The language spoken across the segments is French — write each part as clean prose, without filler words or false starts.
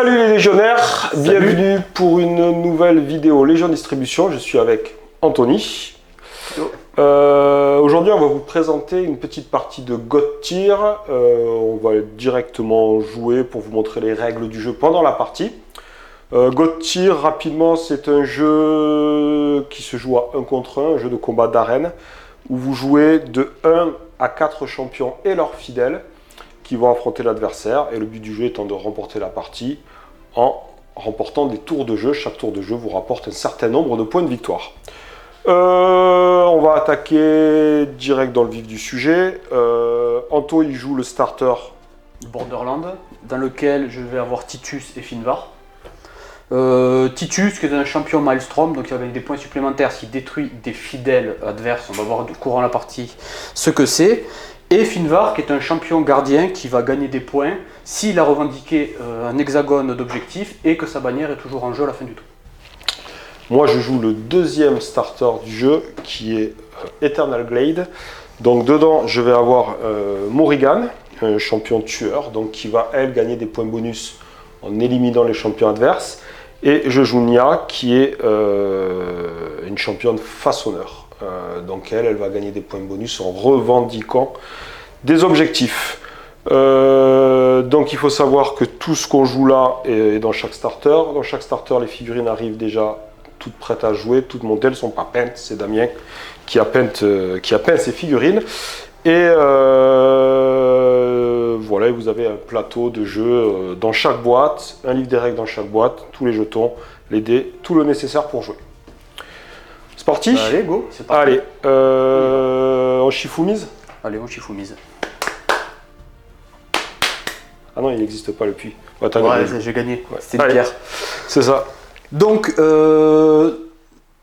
Salut les légionnaires, Salut. Bienvenue pour une nouvelle vidéo Légion Distribution. Je suis avec Anthony. Aujourd'hui, on va vous présenter une petite partie de God Tier. On va directement jouer pour vous montrer les règles du jeu pendant la partie. God Tier, rapidement, c'est un jeu qui se joue à 1 contre 1, un jeu de combat d'arène, où vous jouez de 1 à 4 champions et leurs fidèles qui vont affronter l'adversaire, et le but du jeu étant de remporter la partie en remportant des tours de jeu. Chaque tour de jeu vous rapporte un certain nombre de points de victoire. On va attaquer direct dans le vif du sujet. Anto, il joue le starter Borderland, dans lequel je vais avoir Titus et Finvar. Titus qui est un champion Maelstrom, donc il va gagner des points supplémentaires s'il détruit des fidèles adverses. On va voir courant la partie ce que c'est. Et Finvar qui est un champion gardien qui va gagner des points s'il a revendiqué un hexagone d'objectif et que sa bannière est toujours en jeu à la fin du tour. Moi, je joue le deuxième starter du jeu qui est Eternal Glade. Donc dedans, je vais avoir Morrigan, un champion tueur, donc qui va elle gagner des points bonus en éliminant les champions adverses. Et je joue Nia qui est une championne façonneur. Donc elle va gagner des points bonus en revendiquant des objectifs. Donc il faut savoir que tout ce qu'on joue là est dans chaque starter. Dans chaque starter, les figurines arrivent déjà toutes prêtes à jouer, toutes montées, elles ne sont pas peintes. C'est Damien qui a peint ces figurines. Et voilà, vous avez un plateau de jeu dans chaque boîte, un livre des règles dans chaque boîte, tous les jetons, les dés, tout le nécessaire pour jouer. C'est parti? Allez, go, c'est parti. Allez, on chiffoumise? Allez, on chiffoumise. Ah non, il n'existe pas le puits. Ouais, j'ai gagné, Ouais. c'était une pierre. C'est ça. Donc,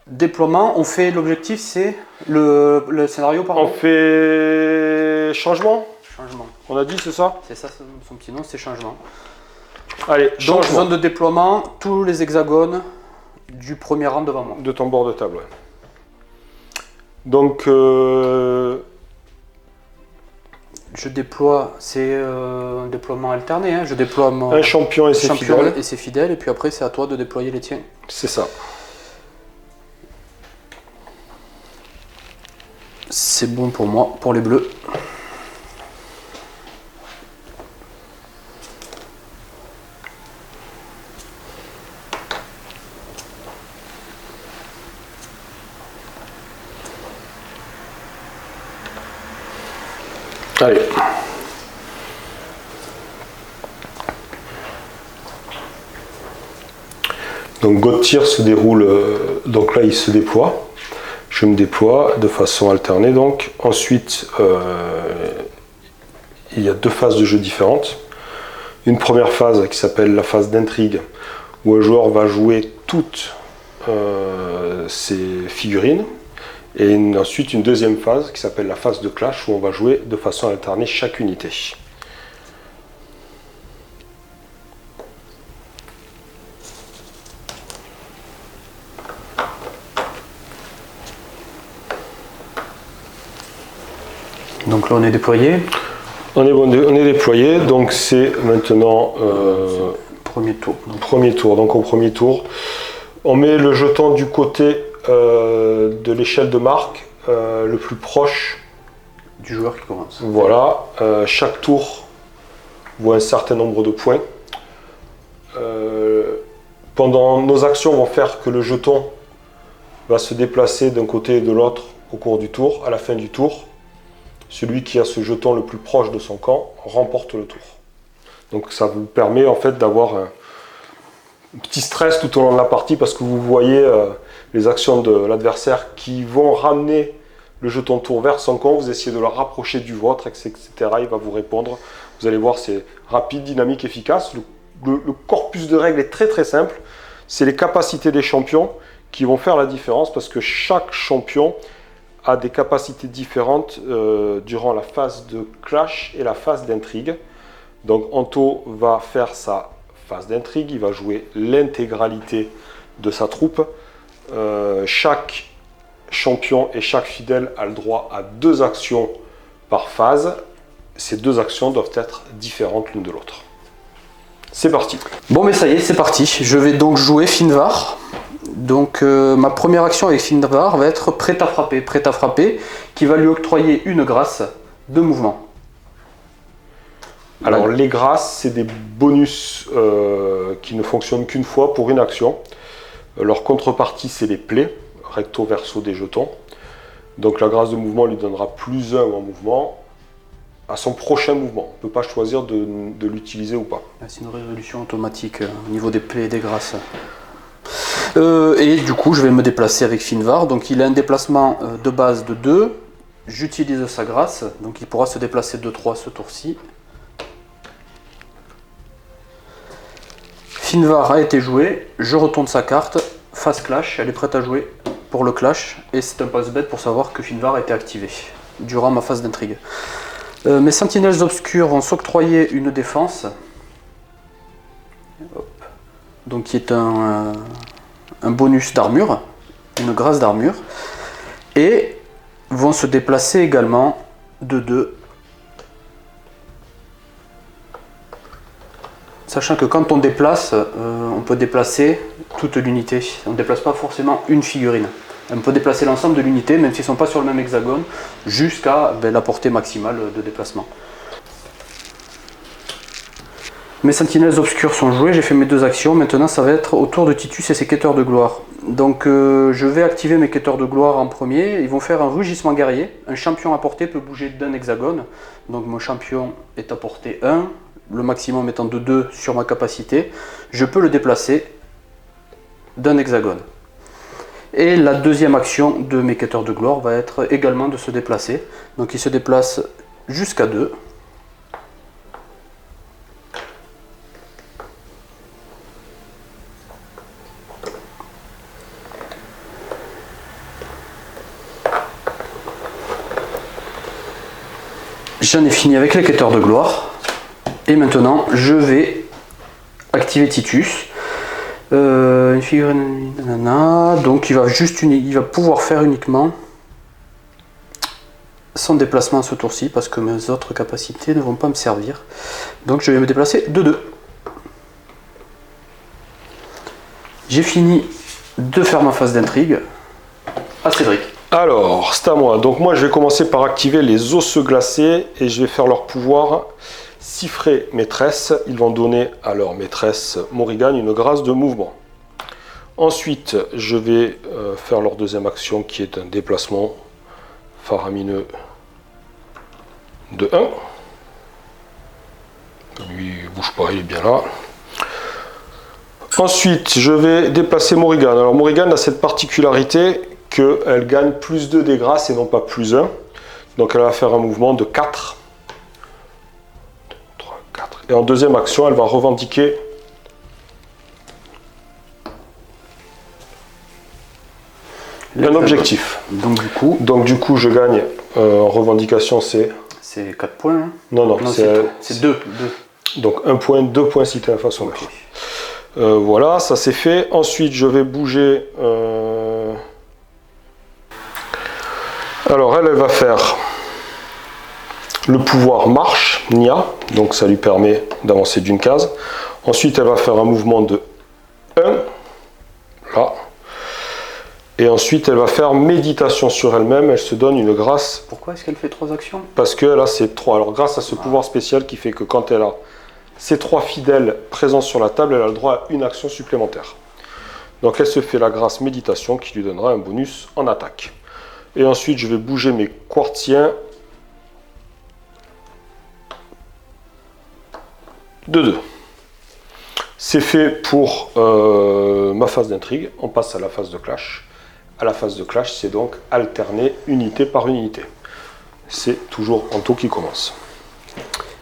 déploiement, on fait l'objectif, c'est le scénario, pardon. On fait changement? Changement. On a dit, c'est ça? C'est ça son petit nom, c'est changement. Allez, Donc, changement. zone de déploiement, tous les hexagones du premier rang devant moi. De ton bord de table, ouais. Donc, Je déploie, c'est un déploiement alterné, hein. Je déploie mon un champion et ses champion fidèles. et ses fidèles, et puis après c'est à toi de déployer les tiens. C'est ça. C'est bon pour moi, pour les bleus. Allez. Donc God Tier se déroule, donc là il se déploie. Je me déploie de façon alternée donc. Ensuite, il y a deux phases de jeu différentes. Une première phase qui s'appelle la phase d'intrigue, où un joueur va jouer toutes ses figurines. Et ensuite une deuxième phase qui s'appelle la phase de clash, où on va jouer de façon alternée chaque unité. Donc là on est déployé. On est déployé, donc c'est maintenant Premier tour. premier tour. Donc au premier tour, on met le jeton du côté de l'échelle de marque, le plus proche. Du joueur qui commence. Voilà, chaque tour vaut un certain nombre de points. Pendant nos actions vont faire que le jeton va se déplacer d'un côté et de l'autre au cours du tour. À la fin du tour, celui qui a ce jeton le plus proche de son camp remporte le tour. Donc ça vous permet en fait d'avoir un petit stress tout au long de la partie, parce que vous voyez les actions de l'adversaire qui vont ramener le jeton tour vers son camp, vous essayez de le rapprocher du vôtre, etc. Il va vous répondre. Vous allez voir, c'est rapide, dynamique, efficace. Le corpus de règles est très très simple. C'est les capacités des champions qui vont faire la différence, parce que chaque champion a des capacités différentes durant la phase de clash et la phase d'intrigue. Donc Anto va faire sa phase d'intrigue, il va jouer l'intégralité de sa troupe. Chaque champion et chaque fidèle a le droit à 2 actions par phase. Ces 2 actions doivent être différentes l'une de l'autre. C'est parti. Bon mais ça y est, c'est parti. Je vais donc jouer Finvar. Donc ma première action avec Finvar va être prêt à frapper, qui va lui octroyer une grâce de mouvement. Alors les grâces, c'est des bonus qui ne fonctionnent qu'une fois pour une action. Leur contrepartie, c'est les plaies, recto verso des jetons. Donc la grâce de mouvement lui donnera +1 en mouvement à son prochain mouvement. On ne peut pas choisir de l'utiliser ou pas. C'est une résolution automatique au niveau des plaies et des grâces. Et du coup, je vais me déplacer avec Finvar. Donc il a un déplacement de base de 2. J'utilise sa grâce. Donc il pourra se déplacer de 3 ce tour-ci. Finvar a été joué. Je retourne sa carte. Face clash. Elle est prête à jouer pour le clash. Et c'est un passe-bête pour savoir que Finvar a été activé durant ma phase d'intrigue. Mes sentinelles obscures vont s'octroyer une défense. Hop. Donc qui est un bonus d'armure, une grâce d'armure, et vont se déplacer également de 2. Sachant que quand on déplace, on peut déplacer toute l'unité. On ne déplace pas forcément une figurine. On peut déplacer l'ensemble de l'unité, même s'ils ne sont pas sur le même hexagone, jusqu'à la portée maximale de déplacement. Mes sentinelles obscures sont jouées, j'ai fait mes 2 actions. Maintenant, ça va être au tour de Titus et ses quêteurs de gloire. Donc, je vais activer mes quêteurs de gloire en premier. Ils vont faire un rugissement guerrier. Un champion à portée peut bouger d'un hexagone. Donc, mon champion est à portée 1, le maximum étant de 2 sur ma capacité. Je peux le déplacer d'un hexagone. Et la deuxième action de mes quêteurs de gloire va être également de se déplacer. Donc, ils se déplacent jusqu'à 2. J'en ai fini avec les quêteurs de gloire. Et maintenant, je vais activer Titus. Une figurine, nanana. Donc il va pouvoir faire uniquement son déplacement ce tour-ci parce que mes autres capacités ne vont pas me servir. Donc je vais me déplacer de 2. J'ai fini de faire ma phase d'intrigue. À Cédric. Alors, c'est à moi. Donc moi, je vais commencer par activer les osseux glacés et je vais faire leur pouvoir siffrer maîtresse. Ils vont donner à leur maîtresse Morrigan une grâce de mouvement. Ensuite, je vais faire leur deuxième action qui est un déplacement faramineux de 1. Lui, il bouge pas, il est bien là. Ensuite, je vais déplacer Morrigan. Alors Morrigan a cette particularité qu'elle gagne +2 des grâces et non pas +1. Donc elle va faire un mouvement de 4. 3, 4. Et en deuxième action, elle va revendiquer un objectif. Donc du coup, je gagne en revendication, c'est 4 points. Hein. Non, c'est 2. Donc 1 point, 2 points si tu es un façon. Okay. Voilà, ça c'est fait. Ensuite, je vais bouger. Alors elle va faire le pouvoir marche, Nia, donc ça lui permet d'avancer d'une case. Ensuite elle va faire un mouvement de 1, là. Et ensuite elle va faire méditation sur elle-même, elle se donne une grâce. Pourquoi est-ce qu'elle fait 3 actions? Parce que là c'est 3, alors grâce à ce pouvoir spécial qui fait que quand elle a ces 3 fidèles présents sur la table, elle a le droit à une action supplémentaire. Donc elle se fait la grâce méditation qui lui donnera un bonus en attaque. Et ensuite, je vais bouger mes quartiens de 2. C'est fait pour ma phase d'intrigue. On passe à la phase de clash. À la phase de clash, c'est donc alterner unité par unité. C'est toujours Anto qui commence.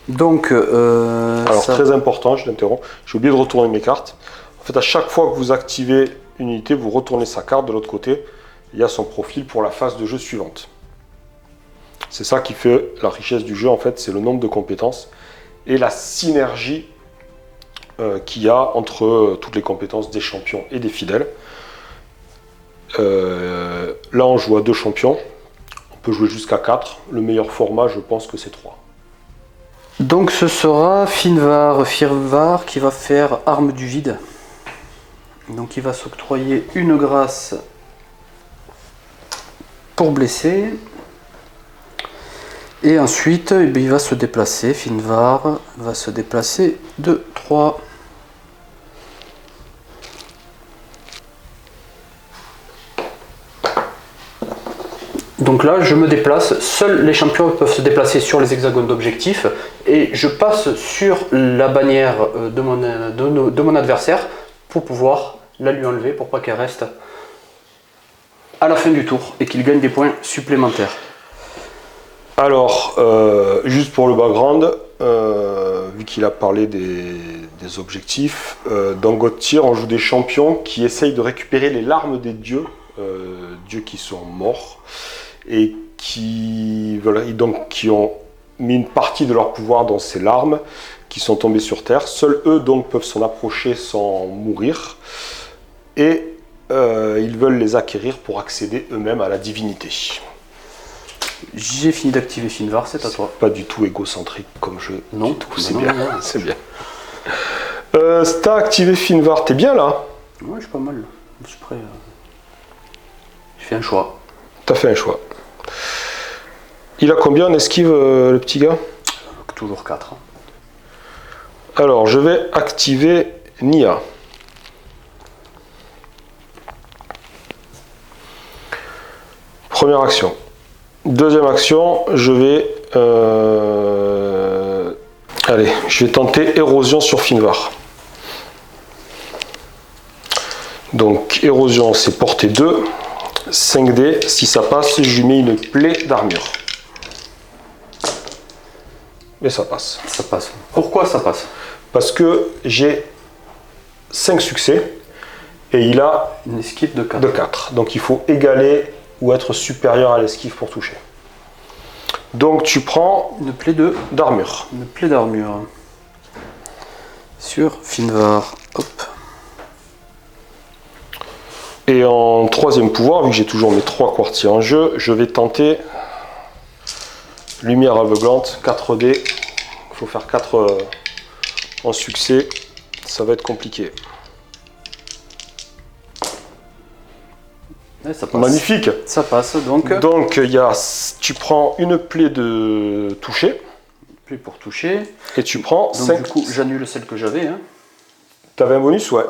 Donc, alors ça... très important, je l'interromps. J'ai oublié de retourner mes cartes. En fait, à chaque fois que vous activez une unité, vous retournez sa carte de l'autre côté. Il y a son profil pour la phase de jeu suivante. C'est ça qui fait la richesse du jeu, en fait, c'est le nombre de compétences et la synergie qu'il y a entre toutes les compétences des champions et des fidèles. Là, on joue à 2 champions. On peut jouer jusqu'à 4. Le meilleur format, je pense que c'est 3. Donc ce sera Finvar qui va faire arme du vide. Donc il va s'octroyer une grâce pour blesser. Et ensuite il va se déplacer, Finvar va se déplacer de 3. Donc là, je me déplace, seuls les champions peuvent se déplacer sur les hexagones d'objectifs et je passe sur la bannière de mon adversaire pour pouvoir la lui enlever pour pas qu'elle reste à la fin du tour et qu'il gagne des points supplémentaires. Alors, juste pour le background, vu qu'il a parlé des objectifs, dans God Tier, on joue des champions qui essayent de récupérer les larmes des dieux, dieux qui sont morts, et qui ont mis une partie de leur pouvoir dans ces larmes, qui sont tombées sur terre. Seuls eux donc peuvent s'en approcher sans mourir, et ils veulent les acquérir pour accéder eux-mêmes à la divinité. J'ai fini d'activer Finvar, c'est à toi. Pas du tout égocentrique comme jeu. Non, c'est bien. C'est bien. Si t'as activé Finvar, t'es bien là? Ouais, je suis pas mal. Je suis prêt. J'ai fait un choix. T'as fait un choix. Il a combien en esquive, le petit gars? Toujours 4. Alors, je vais activer Nia. Première action. Deuxième action, je vais tenter érosion sur Finvar. Donc érosion, c'est portée 2, 5D, si ça passe, je lui mets une plaie d'armure. Et ça passe. Ça passe. Pourquoi ça passe? Parce que j'ai 5 succès et il a une esquive de 4. Donc il faut égaler ou être supérieur à l'esquive pour toucher. Donc tu prends une plaie d'armure. Une plaie d'armure sur Finvar. Hop. Et en troisième pouvoir, vu que j'ai toujours mes 3 quartiers en jeu, je vais tenter lumière aveuglante, 4D. Il faut faire 4 en succès. Ça va être compliqué. Et ça passe. Magnifique. Ça passe donc. Donc tu prends une plaie de toucher. Plaie pour toucher. Et tu prends donc 5. Du coup, j'annule celle que j'avais. Hein. T'avais un bonus, ouais.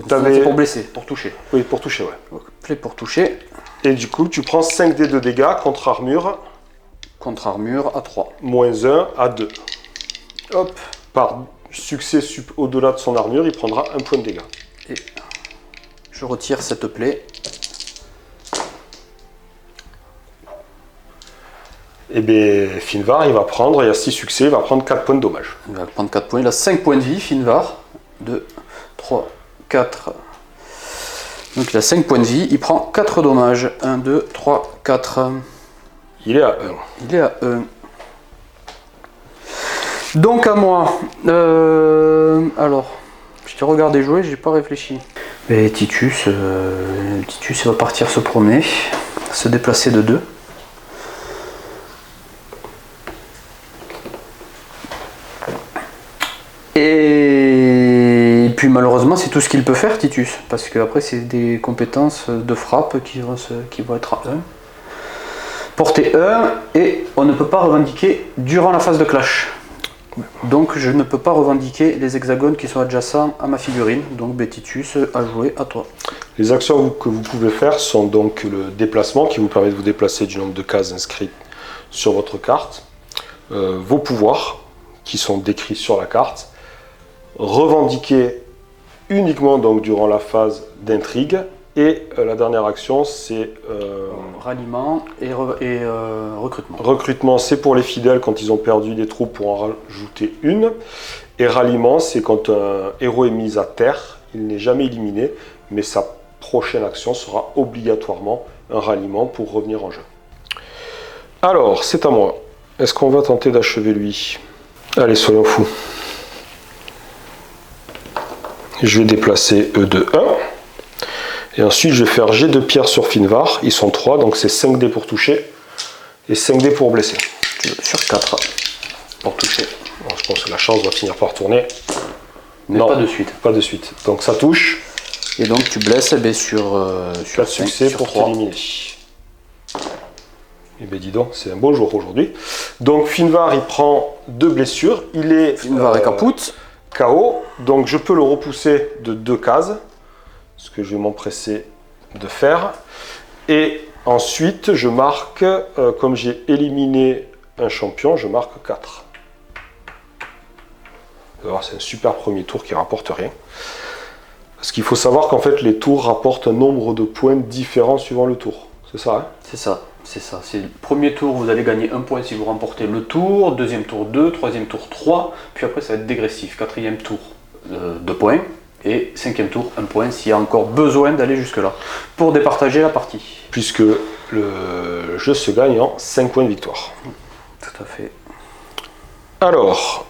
C'est pour blesser, pour toucher. Oui, pour toucher, ouais. Donc, plaie pour toucher. Et du coup, tu prends 5D de dégâts contre armure. Contre armure à 3. Moins 1 à 2. Hop. Par succès au-delà de son armure, il prendra 1 point de dégâts. Et je retire cette plaie. Et bien, Finvar, il a 6 succès, il va prendre 4 points de dommage. Il va prendre 4 points, il a 5 points de vie, Finvar. 2, 3, 4. Donc il a 5 points de vie, il prend 4 dommages. 1, 2, 3, 4. Il est à 1. Il est à 1. Donc à moi. Alors, je t'ai regardé jouer, j'ai pas réfléchi. Et Titus va partir se promener, se déplacer de 2. Et puis malheureusement c'est tout ce qu'il peut faire Titus, parce que après c'est des compétences de frappe qui vont être à 1. Portée 1, et on ne peut pas revendiquer durant la phase de clash. Donc je ne peux pas revendiquer les hexagones qui sont adjacents à ma figurine. Donc Titus, à jouer, à toi. Les actions que vous pouvez faire sont donc le déplacement qui vous permet de vous déplacer du nombre de cases inscrites sur votre carte. Vos pouvoirs qui sont décrits sur la carte. Revendiquer uniquement donc durant la phase d'intrigue, et la dernière action c'est ralliement et recrutement. Recrutement, c'est pour les fidèles quand ils ont perdu des troupes pour en rajouter une, et ralliement c'est quand un héros est mis à terre, il n'est jamais éliminé, mais sa prochaine action sera obligatoirement un ralliement pour revenir en jeu. Alors c'est à moi, est-ce qu'on va tenter d'achever lui? Allez, soyons fous. Je vais déplacer eux de 1. Et ensuite, je vais faire jet de pierre sur Finvar. Ils sont 3, donc c'est 5D pour toucher et 5D pour blesser. Sur 4 pour toucher. Alors, je pense que la chance va finir par tourner. Mais Non, pas de suite. Pas de suite. Donc ça touche. Et donc tu blesses sur Pas de succès sur pour 3. t'éliminer. Et bien dis donc, c'est un beau jour aujourd'hui. Donc Finvar, il prend 2 blessures. Il est Finvar est capoute. KO. Donc je peux le repousser de 2 cases. Ce que je vais m'empresser de faire. Et ensuite, je marque, comme j'ai éliminé un champion, je marque 4. Alors c'est un super premier tour qui rapporte rien. Parce qu'il faut savoir qu'en fait, les tours rapportent un nombre de points différents suivant le tour. C'est ça, hein? C'est ça, c'est ça. C'est le premier tour, vous allez gagner 1 point si vous remportez le tour, deuxième tour 2, troisième tour 3, puis après ça va être dégressif. Quatrième tour 2 points, et cinquième tour 1 point s'il y a encore besoin d'aller jusque-là, pour départager la partie. Puisque le jeu se gagne en 5 points de victoire. Tout à fait. Alors,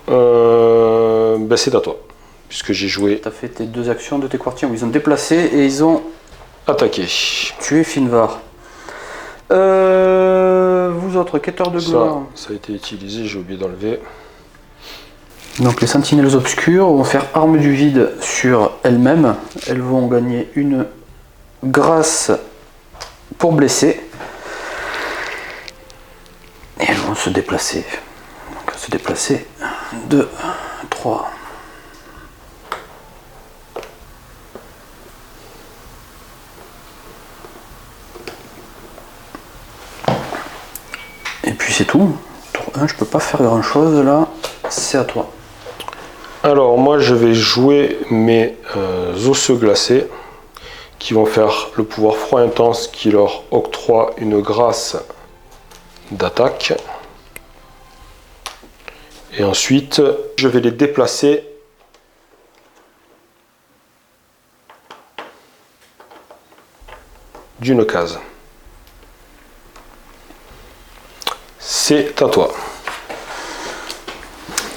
c'est à toi. Puisque j'ai joué. Tu as fait tes 2 actions de tes quartiers où ils ont déplacé et ils ont Attaqué. tué Finvar. Vous autres, quêteurs de gloire. Ça a été utilisé, j'ai oublié d'enlever. Donc les sentinelles obscures vont faire arme du vide sur elles-mêmes. Elles vont gagner une grâce pour blesser. Et elles vont se déplacer. Donc se déplacer 2, 3. Et puis c'est tout. Tour 1, je peux pas faire grand chose là. C'est à toi. Alors moi je vais jouer mes osseux glacés qui vont faire le pouvoir froid intense qui leur octroie une grâce d'attaque. Et ensuite je vais les déplacer d'une case. C'est à toi.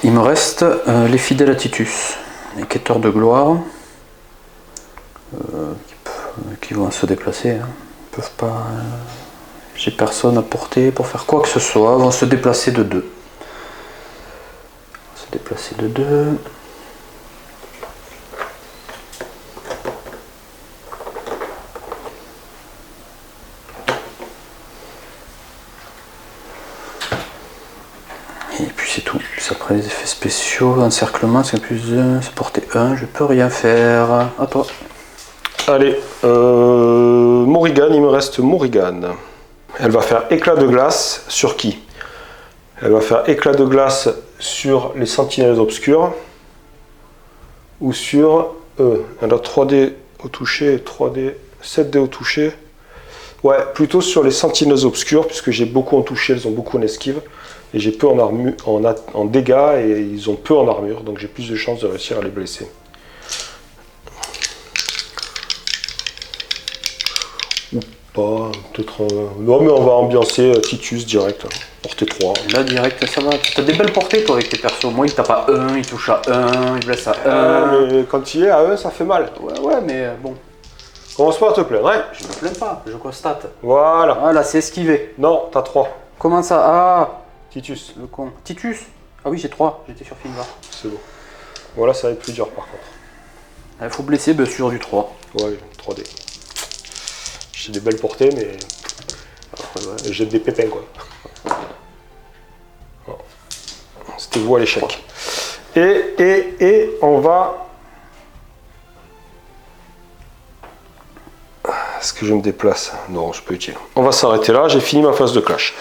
Il me reste les fidèles à Titus, les quêteurs de gloire, qui vont se déplacer. Hein. Ils peuvent pas. J'ai personne à porter pour faire quoi que ce soit. Ils vont se déplacer de 2. Se déplacer de 2. Et puis c'est tout. Puis après les effets spéciaux, encerclement, c'est plus 1, c'est porté 1, je peux rien faire. À toi. Allez, Morrigan, il me reste Morrigan. Elle va faire éclat de glace sur qui? Elle va faire éclat de glace sur les sentinelles obscures ou sur eux. Elle a 3D au toucher, 3D, 7D au toucher. Ouais, plutôt sur les sentinelles obscures, puisque j'ai beaucoup en toucher, elles ont beaucoup en esquive. Et j'ai peu en, en dégâts et ils ont peu en armure, donc j'ai plus de chances de réussir à les blesser. Ou pas, peut-être... Non mais on va ambiancer Titus direct, portée 3. Là direct, ça va. T'as des belles portées toi avec tes persos. Moi il tape à 1, il touche à 1, il blesse à 1. Mais quand il est à 1, ça fait mal. Ouais, mais bon. Commence pas à te plaindre, hein? Je me plains pas, je constate. Voilà. Voilà, c'est esquivé. Non, t'as 3. Comment ça? Ah, Titus. le con. Titus? Ah oui, j'ai 3, j'étais sur Finvar. C'est bon. Voilà, ça va être plus dur par contre. Il faut blesser sur du 3. Ouais, 3D. J'ai des belles portées, mais je jette des pépins quoi. Bon. C'était vous à l'échec. Et on va... Est-ce que je me déplace? Non, je peux utile. On va s'arrêter là, j'ai fini ma phase de clash.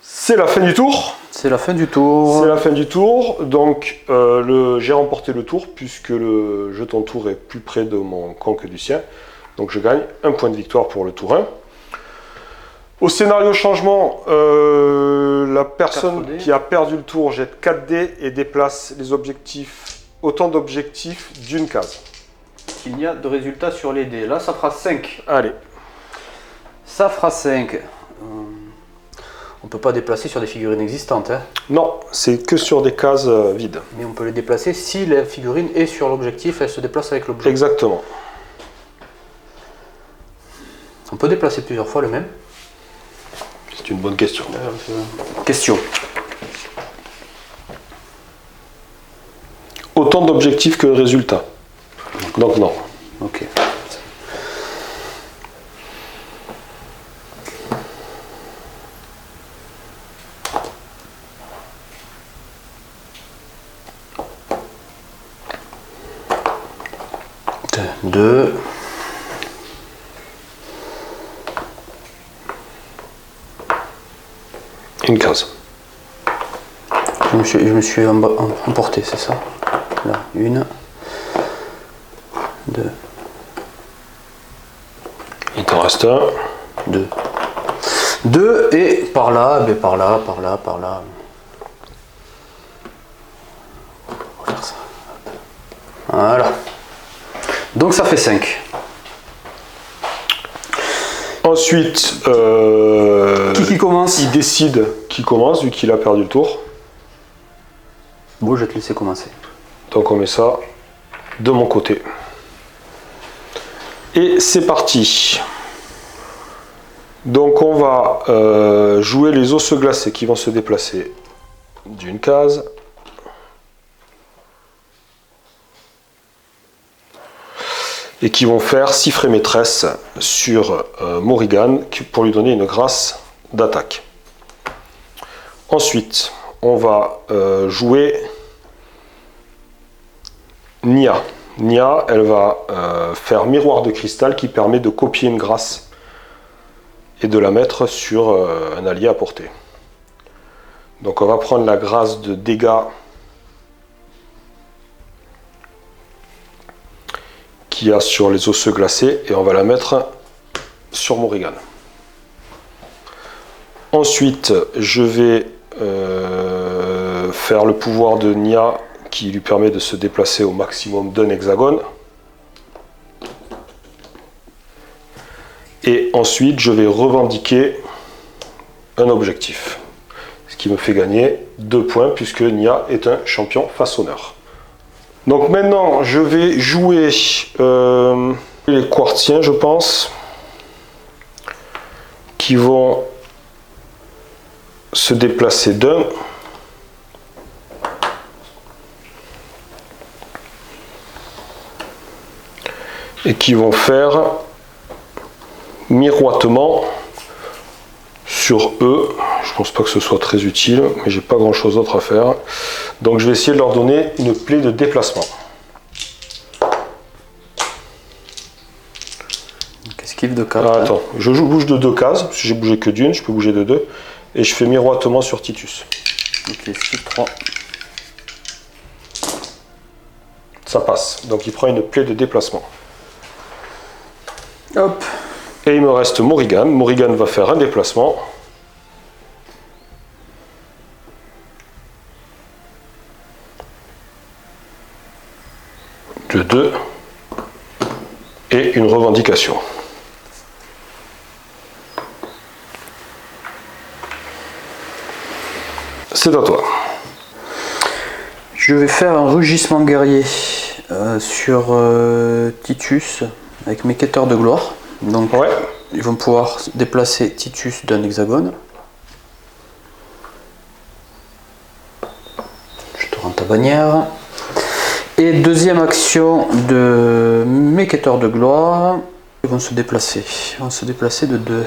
C'est la fin du tour. C'est la fin du tour. C'est la fin du tour, donc j'ai remporté le tour puisque le jeton tour est plus près de mon camp que du sien. Donc je gagne un point de victoire pour le tour 1. Au scénario changement, la personne 4D. qui a perdu le tour jette 4 dés et déplace les objectifs, autant d'objectifs d'une case. Il n'y a de résultat sur les dés. Là, ça fera 5. Allez, Ça fera 5. On peut pas déplacer sur des figurines existantes, hein. non, c'est que sur des cases vides. Mais on peut les déplacer si la figurine est sur l'objectif, elle se déplace avec l'objet. Exactement. On peut déplacer plusieurs fois le même. C'est une bonne question. Question. autant d'objectifs que de résultats. Donc non. Ok. Deux. Une case. Je me suis emporté, c'est ça? Là, une. Deux. Il t'en reste un. Deux. Deux et par là, par là. On va faire ça. Voilà. Donc ça fait 5. Ensuite, Qui commence? il décide qui commence, vu qu'il a perdu le tour. Bon, je vais te laisser commencer. Donc on met ça de mon côté. Et c'est parti. Donc on va jouer les osseux glacés qui vont se déplacer d'une case. Et qui vont faire siffrer maîtresse sur Morrigan pour lui donner une grâce d'attaque. Ensuite, on va jouer Nia. Nia, elle va faire miroir de cristal qui permet de copier une grâce et de la mettre sur un allié à portée. Donc on va prendre la grâce de dégâts qu'il y a sur les osseux glacés et on va la mettre sur Morrigan. Ensuite, je vais faire le pouvoir de Nia qui lui permet de se déplacer au maximum d'un hexagone. Et ensuite, je vais revendiquer un objectif. Ce qui me fait gagner 2 points puisque Nia est un champion façonneur. Donc maintenant, je vais jouer les quartziens, je pense, qui vont se déplacer d'un. Et qui vont faire miroitement sur eux. Je pense pas que ce soit très utile, mais j'ai pas grand chose d'autre à faire. Donc je vais essayer de leur donner une plaie de déplacement. Esquive de 4. Ah, attends, je bouge de 2 cases, parce que j'ai bougé que d'une, je peux bouger de 2. Et je fais miroitement sur Titus. Ok, esquive 3. Ça passe. Donc il prend une plaie de déplacement. Hop. Et il me reste Morrigan. Morrigan va faire un déplacement. De 2. Et une revendication. C'est à toi. Je vais faire un rugissement guerrier sur Titus avec mes quêteurs de gloire. Donc Ouais. ils vont pouvoir déplacer Titus d'un hexagone. Je te rends ta bannière. Et deuxième action de mes quêteurs de gloire. Ils vont se déplacer. Ils vont se déplacer de 2.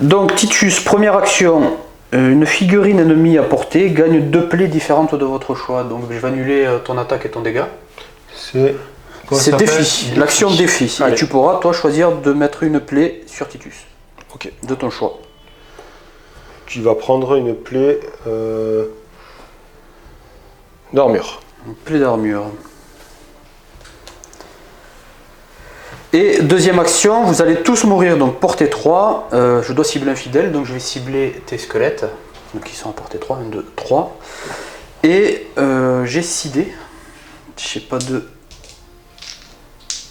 Donc Titus, première action, une figurine ennemie à portée gagne 2 plaies différentes de votre choix. Donc je vais annuler ton attaque et ton dégât. C'est défi, l'action défi. Allez. Et tu pourras toi choisir de mettre une plaie sur Titus. Ok. De ton choix. Tu vas prendre une plaie d'armure. Une plaie d'armure. Et deuxième action, vous allez tous mourir, donc portée 3. Je dois cibler un fidèle, donc je vais cibler tes squelettes. Donc ils sont à portée 3, 1, 2, 3. Et j'ai sidé. Je n'ai pas de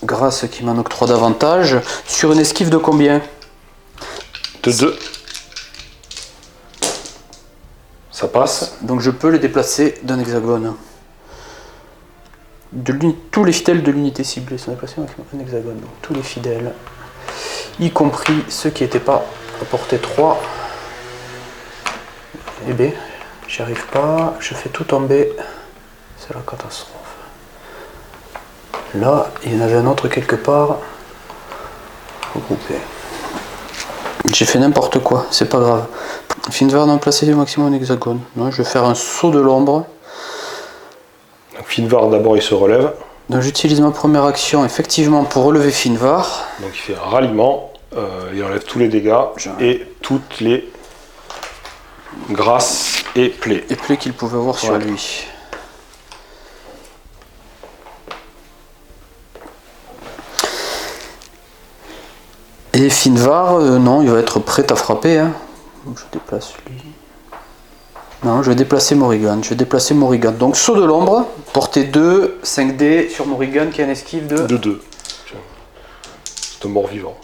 grâce qui m'en octroie davantage. Sur une esquive de combien? De 2. Ça passe. Donc je peux les déplacer d'un hexagone. Tous les fidèles de l'unité ciblée sont déplacés d'un hexagone. Donc tous les fidèles, y compris ceux qui n'étaient pas à portée 3. Et B, j'y arrive pas, je fais tout tomber. C'est la catastrophe. Là, il y en avait un autre quelque part. Regroupé. J'ai fait n'importe quoi, c'est pas grave. Finvar n'a placé au maximum un hexagone. Non, je vais faire un saut de l'ombre. Finvar d'abord il se relève. Donc j'utilise ma première action effectivement pour relever Finvar. Donc il fait un ralliement, il enlève tous les dégâts et toutes les grâces et plaies. Et plaies qu'il pouvait avoir sur lui. Et Finvar, non, il va être prêt à frapper. Hein. Je déplace lui. Non, je vais déplacer Morrigan. Donc saut de l'ombre, portée 2, 5D sur Morrigan qui a une esquive de 2. C'est un mort-vivant.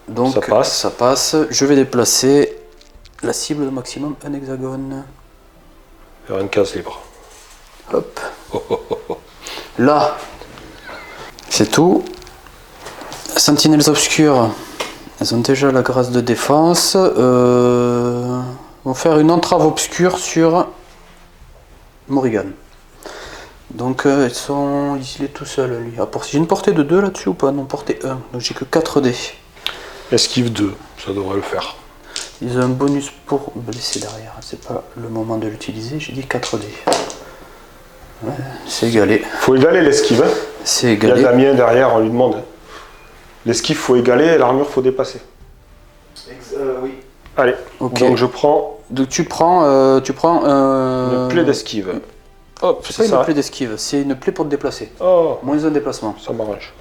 Donc ça passe. Je vais déplacer la cible de maximum un hexagone. Vers une case libre. Hop. Là, c'est tout. Sentinelles obscures, elles ont déjà la grâce de défense. Vont faire une entrave obscure sur Morrigan. Donc il est tout seul lui. J'ai une portée de 2 là-dessus ou pas? Non, portée 1. Donc j'ai que 4 dés. Esquive 2, ça devrait le faire. Ils ont un bonus pour blesser derrière. C'est pas le moment de l'utiliser. J'ai dit 4 dés. Ouais, c'est égalé. Faut égaler l'esquive. Hein. C'est égalé. Il y a Damien derrière, on lui demande. L'esquive faut égaler et l'armure faut dépasser. Oui. Allez, okay. Donc je prends. Donc tu prends une plaie d'esquive. Hop, c'est pas une plaie d'esquive, c'est une plaie pour te déplacer. Oh, moins un déplacement. Ça m'arrange.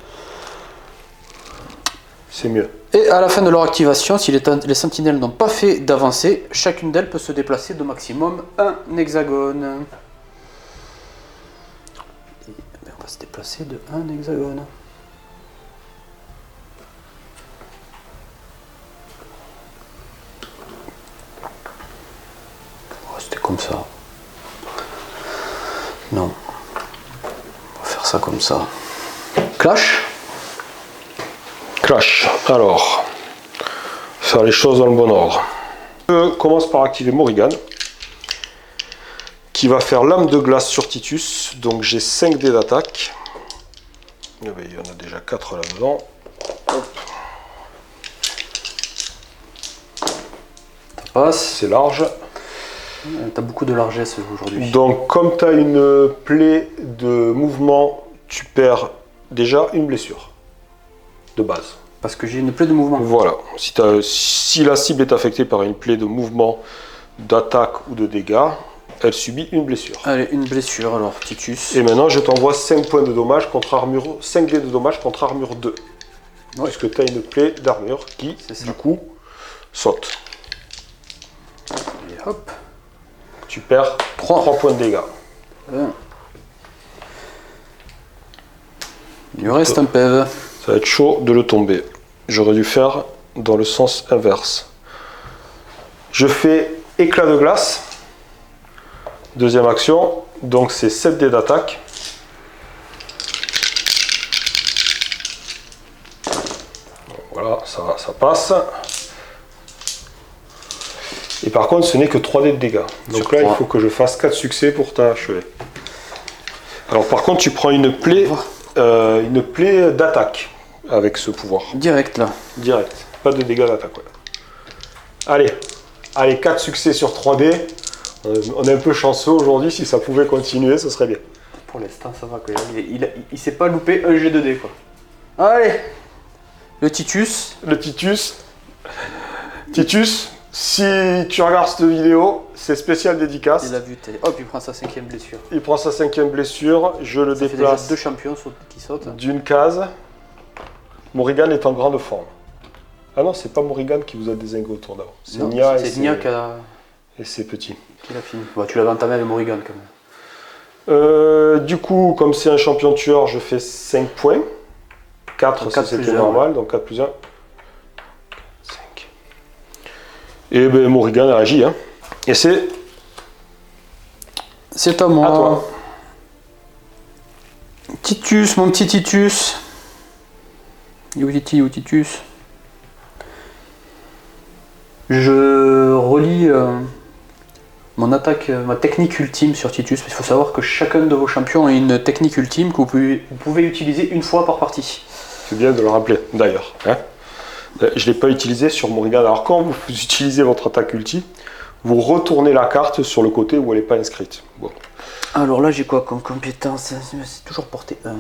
C'est mieux. Et à la fin de leur activation, si les sentinelles n'ont pas fait d'avancée, chacune d'elles peut se déplacer de maximum un hexagone. Et on va se déplacer de un hexagone. C'était comme ça. Non. On va faire ça comme ça. Clash. Clash. Alors, faire les choses dans le bon ordre. Je commence par activer Morrigan, qui va faire lame de glace sur Titus. Donc j'ai 5 dés d'attaque. Il y en a déjà 4 là-dedans. Ça passe. C'est large. T'as beaucoup de largesse aujourd'hui. Donc comme tu as une plaie de mouvement, tu perds déjà une blessure. De base. Parce que j'ai une plaie de mouvement. Voilà. Si la cible est affectée par une plaie de mouvement, d'attaque ou de dégâts, elle subit une blessure. Allez, une blessure alors, Titus. Et maintenant, je t'envoie 5 points de dommage contre armure, 5 dés de dommage contre armure 2. Ouais. Puisque tu as une plaie d'armure qui, du coup, saute. Et hop. Tu perds 3 points de dégâts. Il lui reste un PV. Ça va être chaud de le tomber. J'aurais dû faire dans le sens inverse. Je fais éclat de glace. Deuxième action. Donc c'est 7 dés d'attaque. Voilà, ça passe. Et par contre, ce n'est que 3 dés de dégâts. Donc là, il faut que je fasse 4 succès pour t'achever. Alors par contre, tu prends une plaie d'attaque avec ce pouvoir. Direct là. Direct. Pas de dégâts d'attaque. Ouais. Allez, 4 succès sur 3 dés. On est un peu chanceux aujourd'hui. Si ça pouvait continuer, ce serait bien. Pour l'instant, ça va. Il s'est pas loupé un G2D quoi. Allez. Le Titus. Titus, si tu regardes cette vidéo, c'est spécial dédicace. Il a vu. Hop, il prend sa 5e blessure. Il prend sa 5e blessure. Je le ça déplace. Fait déjà 2 champions qui sautent. D'une case. Morrigan est en grande forme. Ah non, c'est pas Morrigan qui vous a dézingué autour d'avant. C'est Nia et ses petits. Qui l'a fini. Bah, tu l'avais entamé avec Morrigan quand même. Du coup, comme c'est un champion tueur, je fais 5 points. 4 si c'était normal, donc 4 plus 1. 5. Et ben Morrigan réagit. Hein. Et c'est à moi. À toi. Titus, mon petit Titus. Où Titus. Je relis mon attaque, ma technique ultime sur Titus. Il faut savoir que chacun de vos champions a une technique ultime que vous pouvez utiliser une fois par partie. C'est bien de le rappeler, d'ailleurs. Hein. Je ne l'ai pas utilisé sur Morrigan. Alors quand vous utilisez votre attaque ultime, vous retournez la carte sur le côté où elle n'est pas inscrite. Bon. Alors là, j'ai quoi comme compétence? C'est toujours porté 1.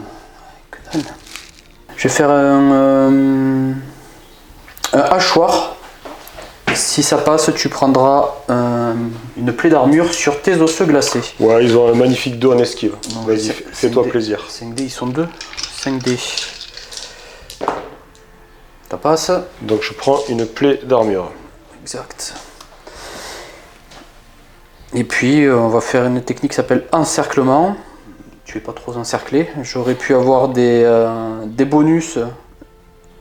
Je vais faire un hachoir. Si ça passe, tu prendras une plaie d'armure sur tes osseux glacés. Ouais, ils ont un magnifique 2 en esquive. Vas-y, fais-toi 5D, plaisir. 5D, ils sont 2. 5D. Ça passe. Donc je prends une plaie d'armure. Exact. Et puis on va faire une technique qui s'appelle encerclement. Tu es pas trop encerclé. J'aurais pu avoir des bonus,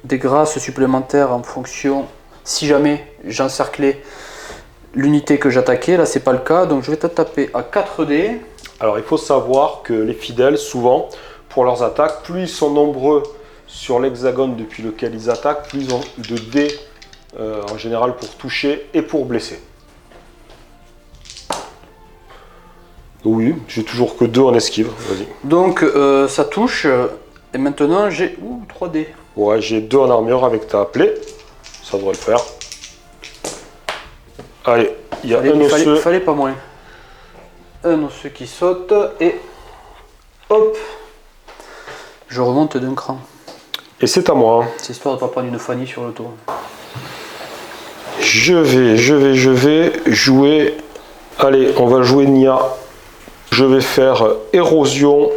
des grâces supplémentaires en fonction, si jamais j'encerclais l'unité que j'attaquais. Là c'est pas le cas, donc je vais te taper à 4D. Alors il faut savoir que les fidèles, souvent, pour leurs attaques, plus ils sont nombreux sur l'hexagone depuis lequel ils attaquent, plus ils ont de dés en général pour toucher et pour blesser. Oui, j'ai toujours que 2 en esquive, vas-y. Donc ça touche, et maintenant j'ai 3D. Ouais, j'ai 2 en armure avec ta plaie, ça devrait le faire. Allez, il y a un osseux. Fallait pas moins. Un osseux qui saute, et hop, je remonte d'un cran. Et c'est à moi. C'est histoire de ne pas prendre une Fanny sur le tour. Je vais jouer. Allez, on va jouer Nia. Je vais faire érosion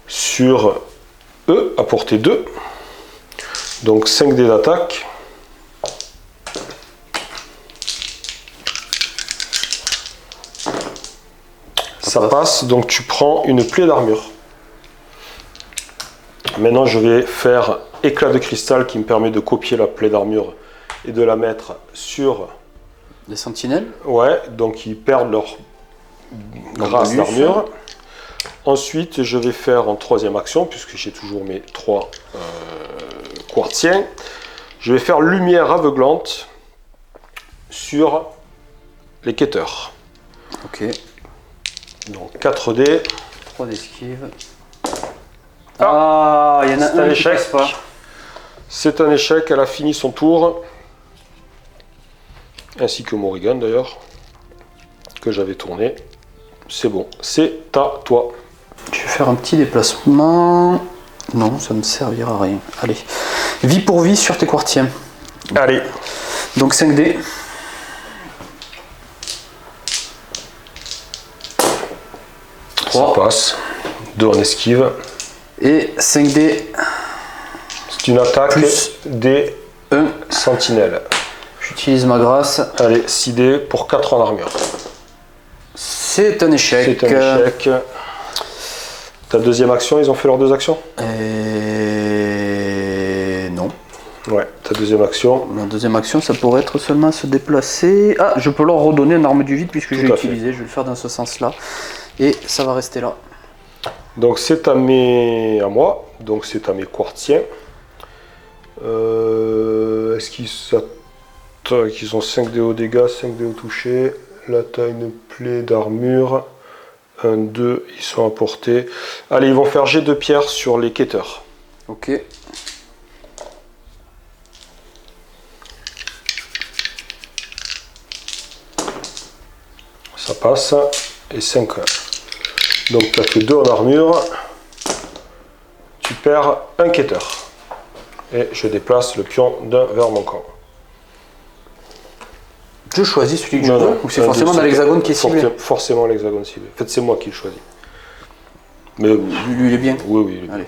sur E à portée 2. Donc 5D d'attaque. Ça passe, donc tu prends une plaie d'armure. Maintenant, je vais faire éclat de cristal qui me permet de copier la plaie d'armure et de la mettre sur les sentinelles. Ouais, donc ils perdent leur grâce d'armure. Ensuite, je vais faire en troisième action, puisque j'ai toujours mes 3 quartiens, je vais faire lumière aveuglante sur les quêteurs. Ok. Donc 4D. 3 d'esquive. Ah, il y en a un échec. C'est un échec, elle a fini son tour. Ainsi que Morrigan d'ailleurs, que j'avais tourné. C'est bon, c'est à toi. Je vais faire un petit déplacement. Non, ça ne me servira à rien. Allez, vie pour vie sur tes quartiers. Allez. Donc 5D. Ça passe. 2 en esquive. Et 5D. C'est une attaque plus des 1 sentinelles. J'utilise ma grâce. Allez, 6D pour 4 en armure. C'est un échec. C'est un échec. Ta deuxième action, ils ont fait leurs 2 actions? Non. Ouais, ta deuxième action. Ma deuxième action, ça pourrait être seulement se déplacer. Ah, je peux leur redonner une arme du vide puisque j'ai utilisé. Je vais le faire dans ce sens-là. Et ça va rester là. Donc c'est à moi. Donc c'est à mes quartiens. Est-ce qu'ils ont 5D au dégâts, 5D au toucher? Là, tu as une plaie d'armure. 1, 2, ils sont à portée. Allez, ils vont faire jet de pierre sur les quêteurs. Ok. Ça passe. Et 5. Donc tu n'as que 2 en armure. Tu perds un quêteur. Et je déplace le pion d'un vers mon camp. Je choisis celui que je veux, ou c'est forcément dans l'hexagone qui est ciblé? Forcément l'hexagone ciblé. En fait, c'est moi qui le choisis. Mais lui, il est bien. Oui, oui. Allez.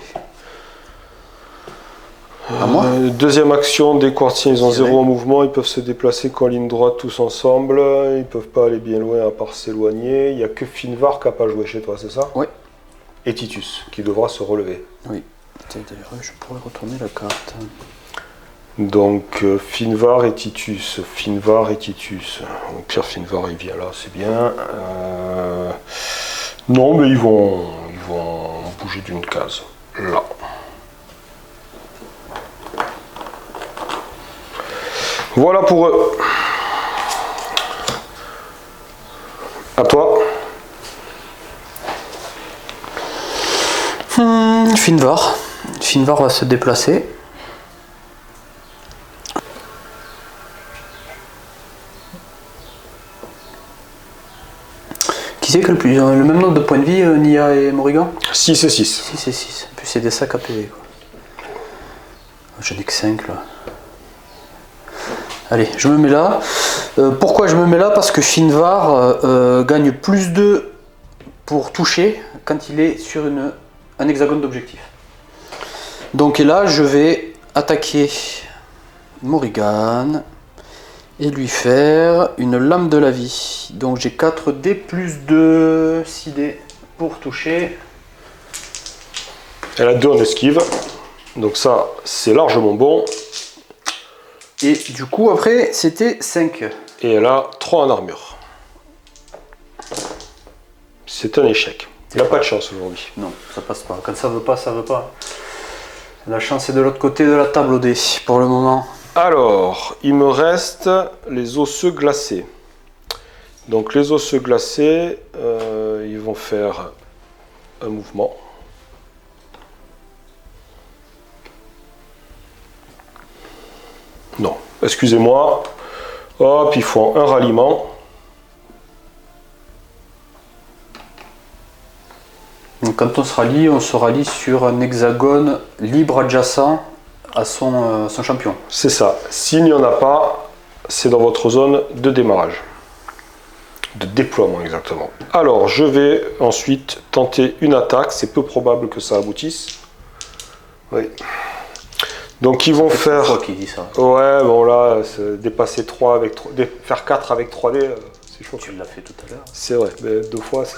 À moi. Deuxième action, des quartiers, ils ont 0 en mouvement, ils peuvent se déplacer qu'en ligne droite tous ensemble, ils ne peuvent pas aller bien loin à part s'éloigner. Il n'y a que Finvar qui n'a pas joué chez toi, c'est ça? Oui. Et Titus, qui devra se relever. Oui. D'ailleurs, je pourrais retourner la carte. Donc Finvar et Titus. Finvar et Titus. Au pire, Finvar il vient là, c'est bien. Non, mais ils vont bouger d'une case. Là. Voilà pour eux. À toi. Finvar. Finvar va se déplacer. Qui c'est que le même nombre de points de vie, Nia et Morrigan? 6 et 6. 6 et 6. En plus, c'est des sacs à PV, quoi. J'en ai que 5 là. Allez, je me mets là. Pourquoi je me mets là? Parce que Finvar gagne plus 2 pour toucher quand il est sur un hexagone d'objectif. Donc et là, je vais attaquer Morrigan et lui faire une lame de la vie. Donc j'ai 4 dés plus 2, 6 dés pour toucher. Elle a 2 en esquive. Donc ça, c'est largement bon. Et du coup, après, c'était 5. Et elle a 3 en armure. C'est un échec. Il n'a pas de chance aujourd'hui. Non, ça passe pas. Quand ça veut pas, ça veut pas. La chance est de l'autre côté de la table au dé, pour le moment. Alors, il me reste les osseux glacés. Donc les osseux glacés, ils vont faire un mouvement. Non, excusez-moi. Hop, ils font un ralliement. Donc quand on se rallie sur un hexagone libre adjacent à son champion. C'est ça. S'il n'y en a pas, c'est dans votre zone de démarrage. De déploiement exactement. Alors, je vais ensuite tenter une attaque. C'est peu probable que ça aboutisse. Oui. Donc ils vont faire... C'est toi qui dis ça. Ouais, bon là, dépasser 3 avec 3... faire 4 avec 3D, c'est chaud. Tu l'as fait tout à l'heure. C'est vrai, mais 2 fois, c'est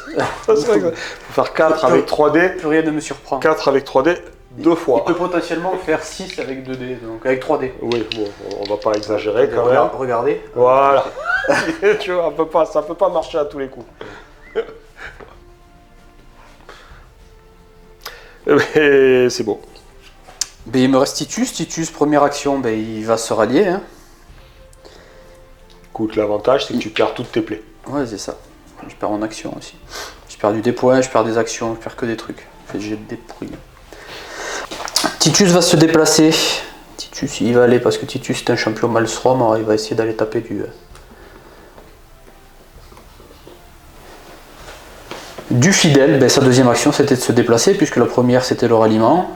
vrai que faire 4 avec 3D, Plus rien ne me surprend. 4 avec 3D, 2 fois. Il peut potentiellement faire 6 avec 2D, donc avec 3D. Oui, bon, on va pas exagérer quand même. Regardez. Voilà. Tu vois, ça peut pas marcher à tous les coups. Mais c'est bon. Ben, il me reste Titus. Titus, première action, ben, il va se rallier. Hein. Écoute, l'avantage, c'est que tu perds toutes tes plaies. Ouais, c'est ça. Je perds mon action aussi. Je perds du points, je perds des actions, je perds que des trucs. En fait, j'ai des pourris. Titus va se déplacer. Titus, il va aller parce que Titus est un champion Maelstrom. Alors il va essayer d'aller taper du fidèle. Ben, sa deuxième action, c'était de se déplacer, puisque la première, c'était le ralliement.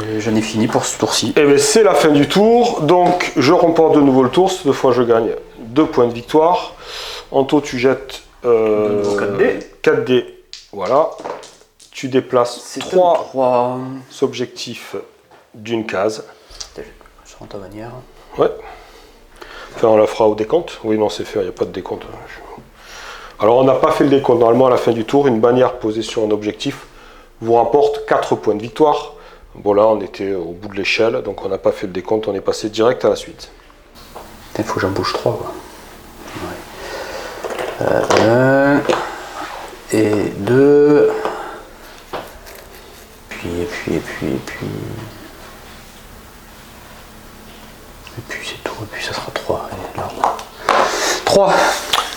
Et j'en ai fini pour ce tour-ci. Et bien c'est la fin du tour, donc je remporte de nouveau le tour, cette fois je gagne 2 points de victoire. Anto, tu jettes 4 dés, voilà. Tu déplaces 3 objectifs d'une case. Je rentre ta manière. Ouais. Enfin, on la fera au décompte. Oui, non, c'est fait, il n'y a pas de décompte. Alors, on n'a pas fait le décompte. Normalement, à la fin du tour, une bannière posée sur un objectif vous rapporte 4 points de victoire. Bon, là, on était au bout de l'échelle, donc on n'a pas fait le décompte, on est passé direct à la suite. Il faut que j'en bouge 3. Ouais. 1 et 2. Puis. Et puis c'est tout, et puis ça sera 3. 3.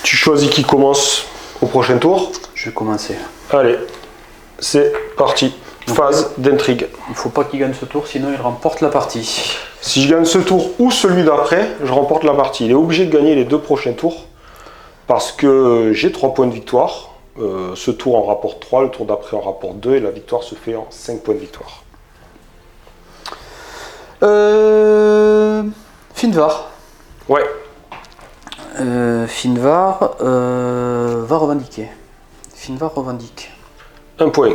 Tu choisis qui commence au prochain tour. Je vais commencer. Allez, c'est parti. Phase d'intrigue. Il ne faut pas qu'il gagne ce tour, sinon il remporte la partie. Si je gagne ce tour ou celui d'après, je remporte la partie. Il est obligé de gagner les 2 prochains tours parce que j'ai 3 points de victoire. Ce tour en rapporte 3, le tour d'après en rapporte 2 et la victoire se fait en 5 points de victoire. Finvar. Ouais. Finvar va revendiquer. Finvar revendique. 1 point.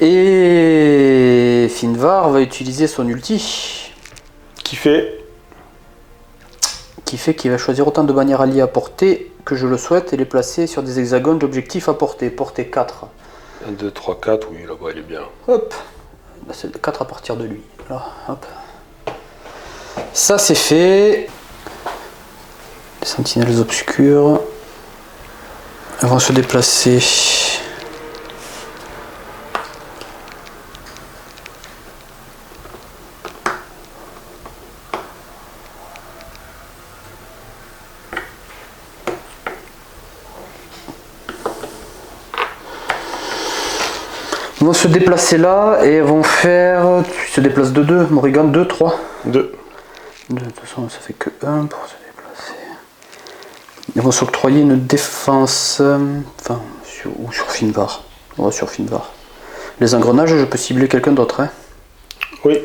Et Finvar va utiliser son ulti. Qui fait qu'il va choisir autant de bannières alliées à portée que je le souhaite et les placer sur des hexagones d'objectifs à portée. Portée 4. 1, 2, 3, 4, oui, là-bas il est bien. Hop. Là, c'est 4 à partir de lui. Là, hop. Ça c'est fait. Les sentinelles obscures. Elles vont se déplacer. Ils vont se déplacer là et elles vont faire. Tu te déplaces de 2, Morrigan 2, 3. 2. De toute façon, ça fait que 1 pour se déplacer. Ils vont s'octroyer une défense. Enfin, sur Finvar. On va sur Finvar. Les engrenages, je peux cibler quelqu'un d'autre. Hein. Oui.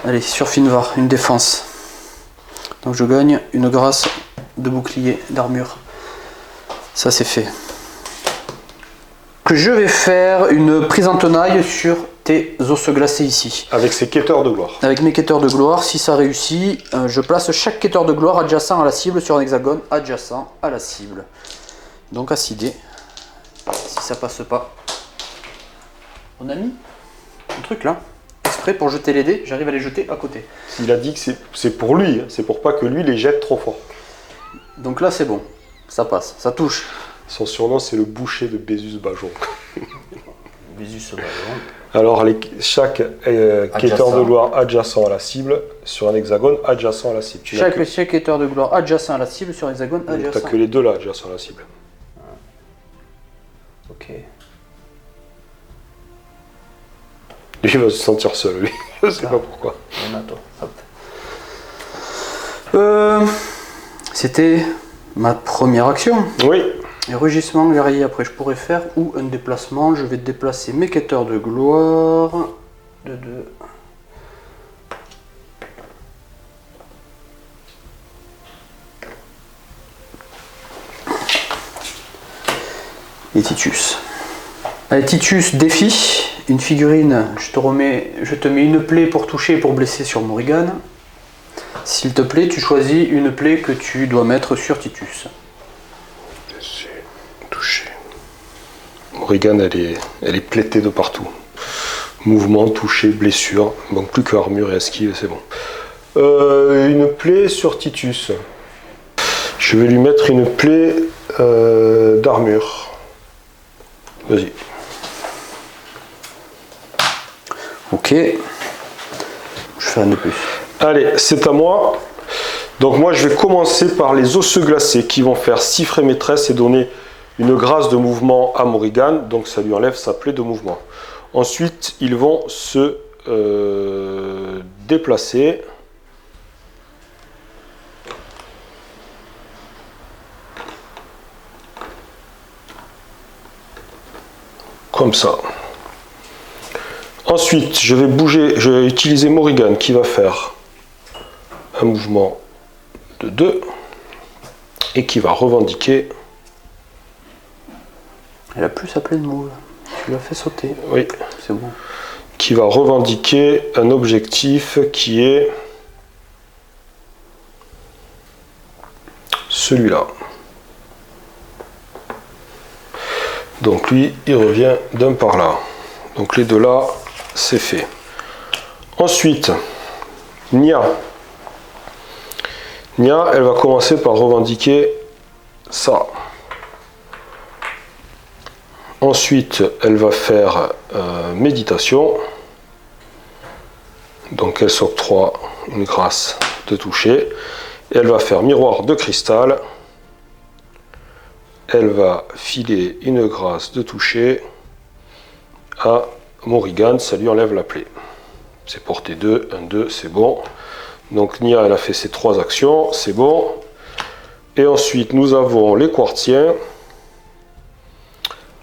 Allez, sur Finvar, une défense. Donc je gagne une grâce de bouclier, d'armure. Ça c'est fait. Que je vais faire une prise en tenaille sur tes os glacés ici. Avec ces quêteurs de gloire. Avec mes quêteurs de gloire, si ça réussit, je place chaque quêteur de gloire adjacent à la cible sur un hexagone adjacent à la cible. Donc acidé. Si ça passe pas. On a mis un truc là, exprès pour jeter les dés, j'arrive à les jeter à côté. Il a dit que c'est pour lui, c'est pour pas que lui les jette trop fort. Donc là c'est bon, ça passe, ça touche. Son surnom c'est le boucher de Bézus Bajon. Bézus Bajon. Alors chaque quêteur de gloire adjacent à la cible sur un hexagone adjacent à la cible. Chaque quêteur de gloire adjacent à la cible sur un hexagone adjacent. T'as que les deux là adjacents à la cible. Ok. Lui il va se sentir seul, lui. Je sais pas pourquoi. C'était ma première action. Oui. Et rugissement guerrier, après je pourrais faire ou un déplacement. Je vais déplacer mes quêteurs de gloire de 2. Et Titus. Allez, Titus, défi. Une figurine, je te mets une plaie pour toucher et pour blesser sur Morrigan. S'il te plaît, tu choisis une plaie que tu dois mettre sur Titus. Touché. Morrigan, elle est plétée de partout. Mouvement, touché, blessure. Bon, plus que armure et esquive, c'est bon. Une plaie sur Titus. Je vais lui mettre une plaie d'armure. Vas-y. Ok. Je fais un de plus. Allez, c'est à moi. Donc moi, je vais commencer par les osseux glacés qui vont faire siffrer maîtresse et donner une grâce de mouvement à Morrigan. Donc ça lui enlève sa plaie de mouvement. Ensuite, ils vont se déplacer. Comme ça. Ensuite, je vais utiliser Morrigan qui va faire un mouvement de 2 et qui va revendiquer. Elle a plus sa pleine move. Tu l'as fait sauter. Oui. C'est bon. Qui va revendiquer un objectif qui est celui-là. Donc lui, il revient d'un par là. Donc les deux là, c'est fait. Ensuite, Nia. Nia, elle va commencer par revendiquer ça. Ensuite, elle va faire méditation. Donc elle s'octroie une grâce de toucher. Et elle va faire miroir de cristal. Elle va filer une grâce de toucher à Morrigan, ça lui enlève la plaie. C'est portée 2, 1, 2, c'est bon. Donc Nia, elle a fait ses 3 actions, c'est bon. Et ensuite, nous avons les quartiens.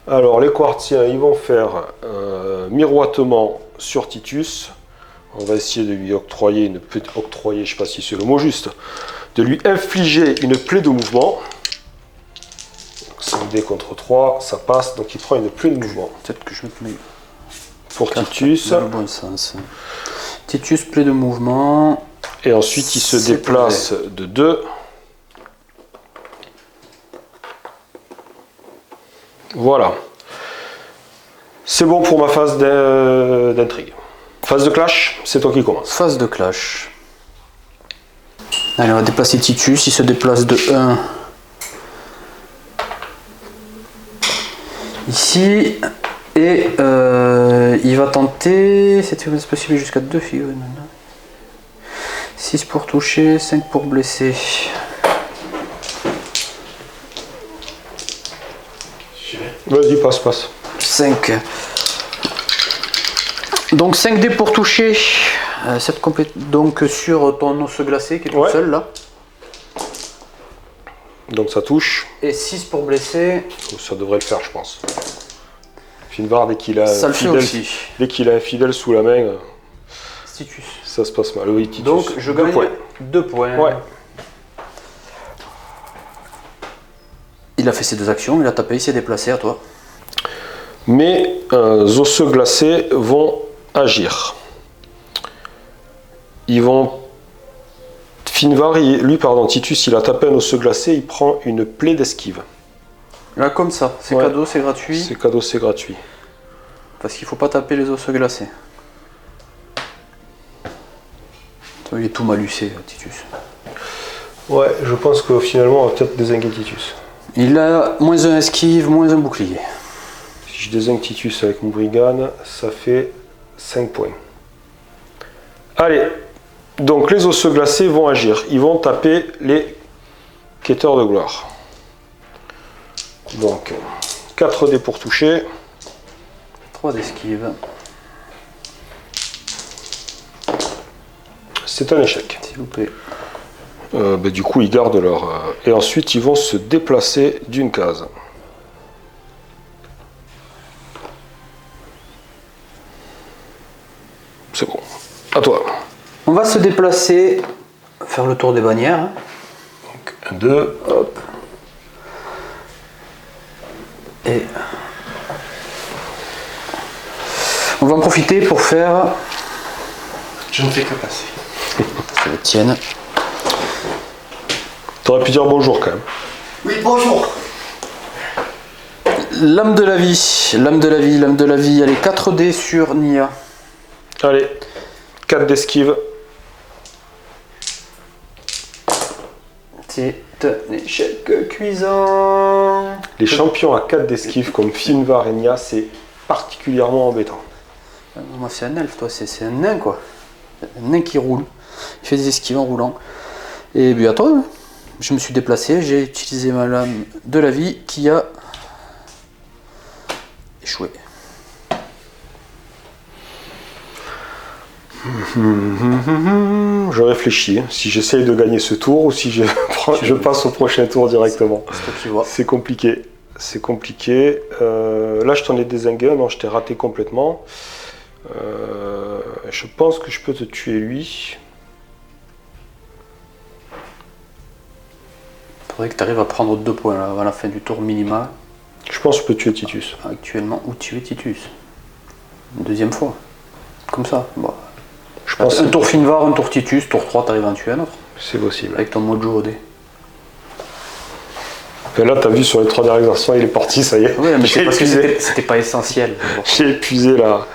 Alors, les quartiens, ils vont faire un miroitement sur Titus. On va essayer de lui octroyer je ne sais pas si c'est le mot juste, de lui infliger une plaie de mouvement. 5 dés contre 3, ça passe, donc il prend une plaie de mouvement. Peut-être que je mets pour Titus. Dans le bon sens. Titus, plaie de mouvement. Et ensuite, il se déplace de 2. Voilà. C'est bon pour ma phase d'intrigue. Phase de clash, c'est toi qui commence. Phase de clash. Allez, on va déplacer Titus, il se déplace de 1 ici. Et il va tenter, c'était possible jusqu'à 2 figurines maintenant. 6 pour toucher, 5 pour blesser. Vas-y, passe. 5. Donc 5 dés pour toucher. Donc sur ton os glacé qui est tout seul là. Donc ça touche. Et 6 pour blesser. Ça devrait le faire, je pense. Finvar, dès qu'il a ça le fait aussi. Dès qu'il a un fidèle sous la main, Titus. Ça se passe mal. Oui, Titus. Donc je gagne 2 points. Ouais. Il a fait ses 2 actions, il a tapé, il s'est déplacé, à toi. Mes osseux glacés vont agir. Ils vont... Finvar, Titus, il a tapé un osseux glacé, il prend une plaie d'esquive. Là, comme ça, c'est cadeau, c'est gratuit. C'est cadeau, c'est gratuit. Parce qu'il faut pas taper les osseux glacés. Il est tout malucé, Titus. Ouais, je pense que finalement, on va peut-être dézinguer Titus. Il a moins 1 esquive, moins 1 bouclier. Si je dézingue Titus avec mon brigade, ça fait 5 points. Allez, donc les osseux glacés vont agir. Ils vont taper les quêteurs de gloire. Donc, 4 dés pour toucher. 3 d'esquive. C'est un échec. S'il vous plaît. Du coup, ils gardent leur... Et ensuite, ils vont se déplacer d'une case. C'est bon. À toi. On va se déplacer, faire le tour des bannières. Donc, 1, 2, hop. Et on va en profiter pour faire... Je ne fais que passer. Ça le tienne. T'aurais pu dire bonjour quand même. Oui, bonjour. Lame de la vie, lame de la vie, lame de la vie. Allez, 4 dés sur Nia. Allez, 4 d'esquive. C'est un échec cuisant. Les champions à 4 d'esquive comme Finvar et Nia, c'est particulièrement embêtant. Moi, c'est un elfe, toi, c'est un nain, quoi. Un nain qui roule. Il fait des esquives en roulant. Et puis à toi, je me suis déplacé, j'ai utilisé ma lame de la vie qui a échoué. Je réfléchis, si j'essaye de gagner ce tour ou si je passe au prochain tour directement. C'est toi qui vois. C'est compliqué. C'est compliqué. Là, je t'en ai dézingué, non, je t'ai raté complètement. Je pense que je peux te tuer lui. Il faudrait que tu arrives à prendre 2 points là, avant la fin du tour minimal. Je pense que je peux tuer Titus. Actuellement, ou tuer Titus. Une deuxième fois. Comme ça. Bon. Je pense un tour Finvar, un tour Titus, tour 3, tu arrives à en tuer un autre. C'est possible. Avec ton mojo au dé. Et là, tu as vu sur les 3 dernières actions, il est parti, ça y est. Oui, mais c'est parce que c'était pas essentiel. Bon. J'ai épuisé là.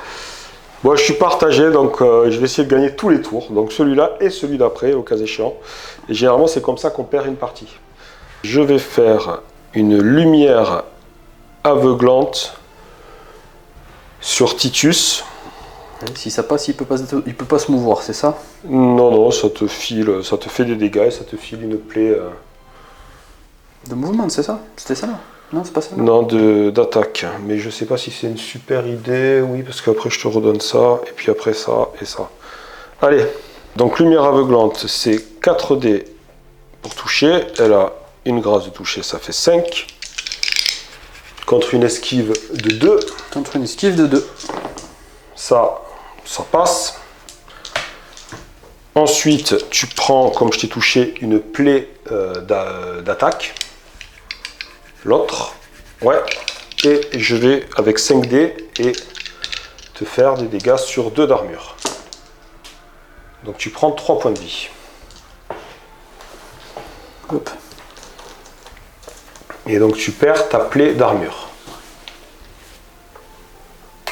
Bon, je suis partagé, donc je vais essayer de gagner tous les tours. Donc celui-là et celui d'après, au cas échéant. Et généralement, c'est comme ça qu'on perd une partie. Je vais faire une lumière aveuglante sur Titus. Si ça passe, il peut pas se mouvoir, c'est ça? Non, non, ça te fait des dégâts et ça te file une plaie. De mouvement, c'est ça? C'était ça là? Non, c'est pas ça? Non, d'attaque. Mais je sais pas si c'est une super idée. Oui, parce qu'après je te redonne ça, et puis après ça, et ça. Allez, donc lumière aveuglante, c'est 4 dés pour toucher. Elle a une grâce de toucher, ça fait 5. Contre une esquive de 2. Contre une esquive de 2. Ça passe. Ensuite, tu prends, comme je t'ai touché, une plaie d'attaque. L'autre, ouais. Et je vais avec 5 dés et te faire des dégâts sur 2 d'armure. Donc tu prends 3 points de vie. Hop. Et donc tu perds ta plaie d'armure.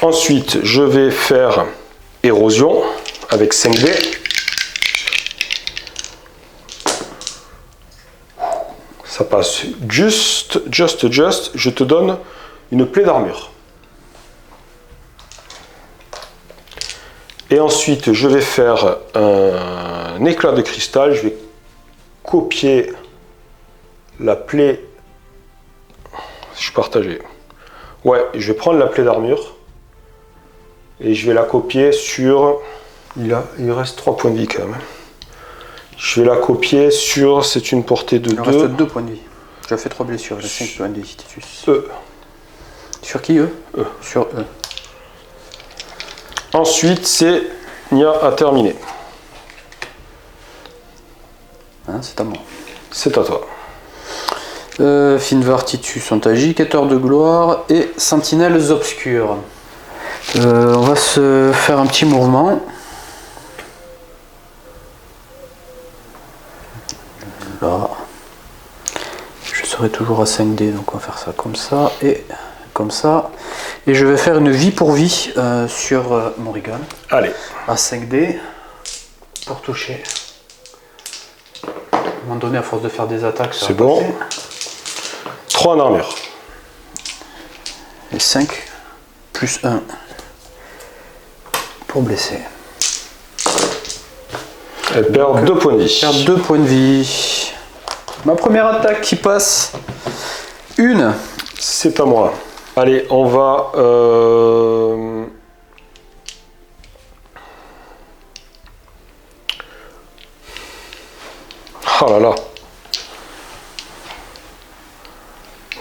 Ensuite, je vais faire érosion avec 5 dés. Ça passe juste. Je te donne une plaie d'armure. Et ensuite, je vais faire un éclat de cristal. Je vais copier la plaie. Je suis partagé. Ouais, je vais prendre la plaie d'armure. Et je vais la copier sur... Il reste 3 points de vie quand même. Je vais la copier sur... C'est une portée de 2. Il reste 2 points de vie. Tu as fait 3 blessures. J'ai 5 points de vie, Titus. Sur qui, eux? Sur eux. Ensuite, c'est Nia à terminer. Hein, c'est à moi. C'est à toi. Finvar, Titus sont agi, quêteurs de gloire et sentinelles obscures. On va se faire un petit mouvement. Là. Je serai toujours à 5D, donc on va faire ça comme ça et comme ça. Et je vais faire une vie pour vie sur Morrigan. Allez. À 5D pour toucher. À un moment donné, à force de faire des attaques, ça c'est va bon. passer. 3 en armure. Et 5 plus 1 pour blesser. Elle perd 2 points de vie. Perd 2 points de vie. Ma première attaque qui passe. Une. C'est à moi. Allez, on va... Oh là là.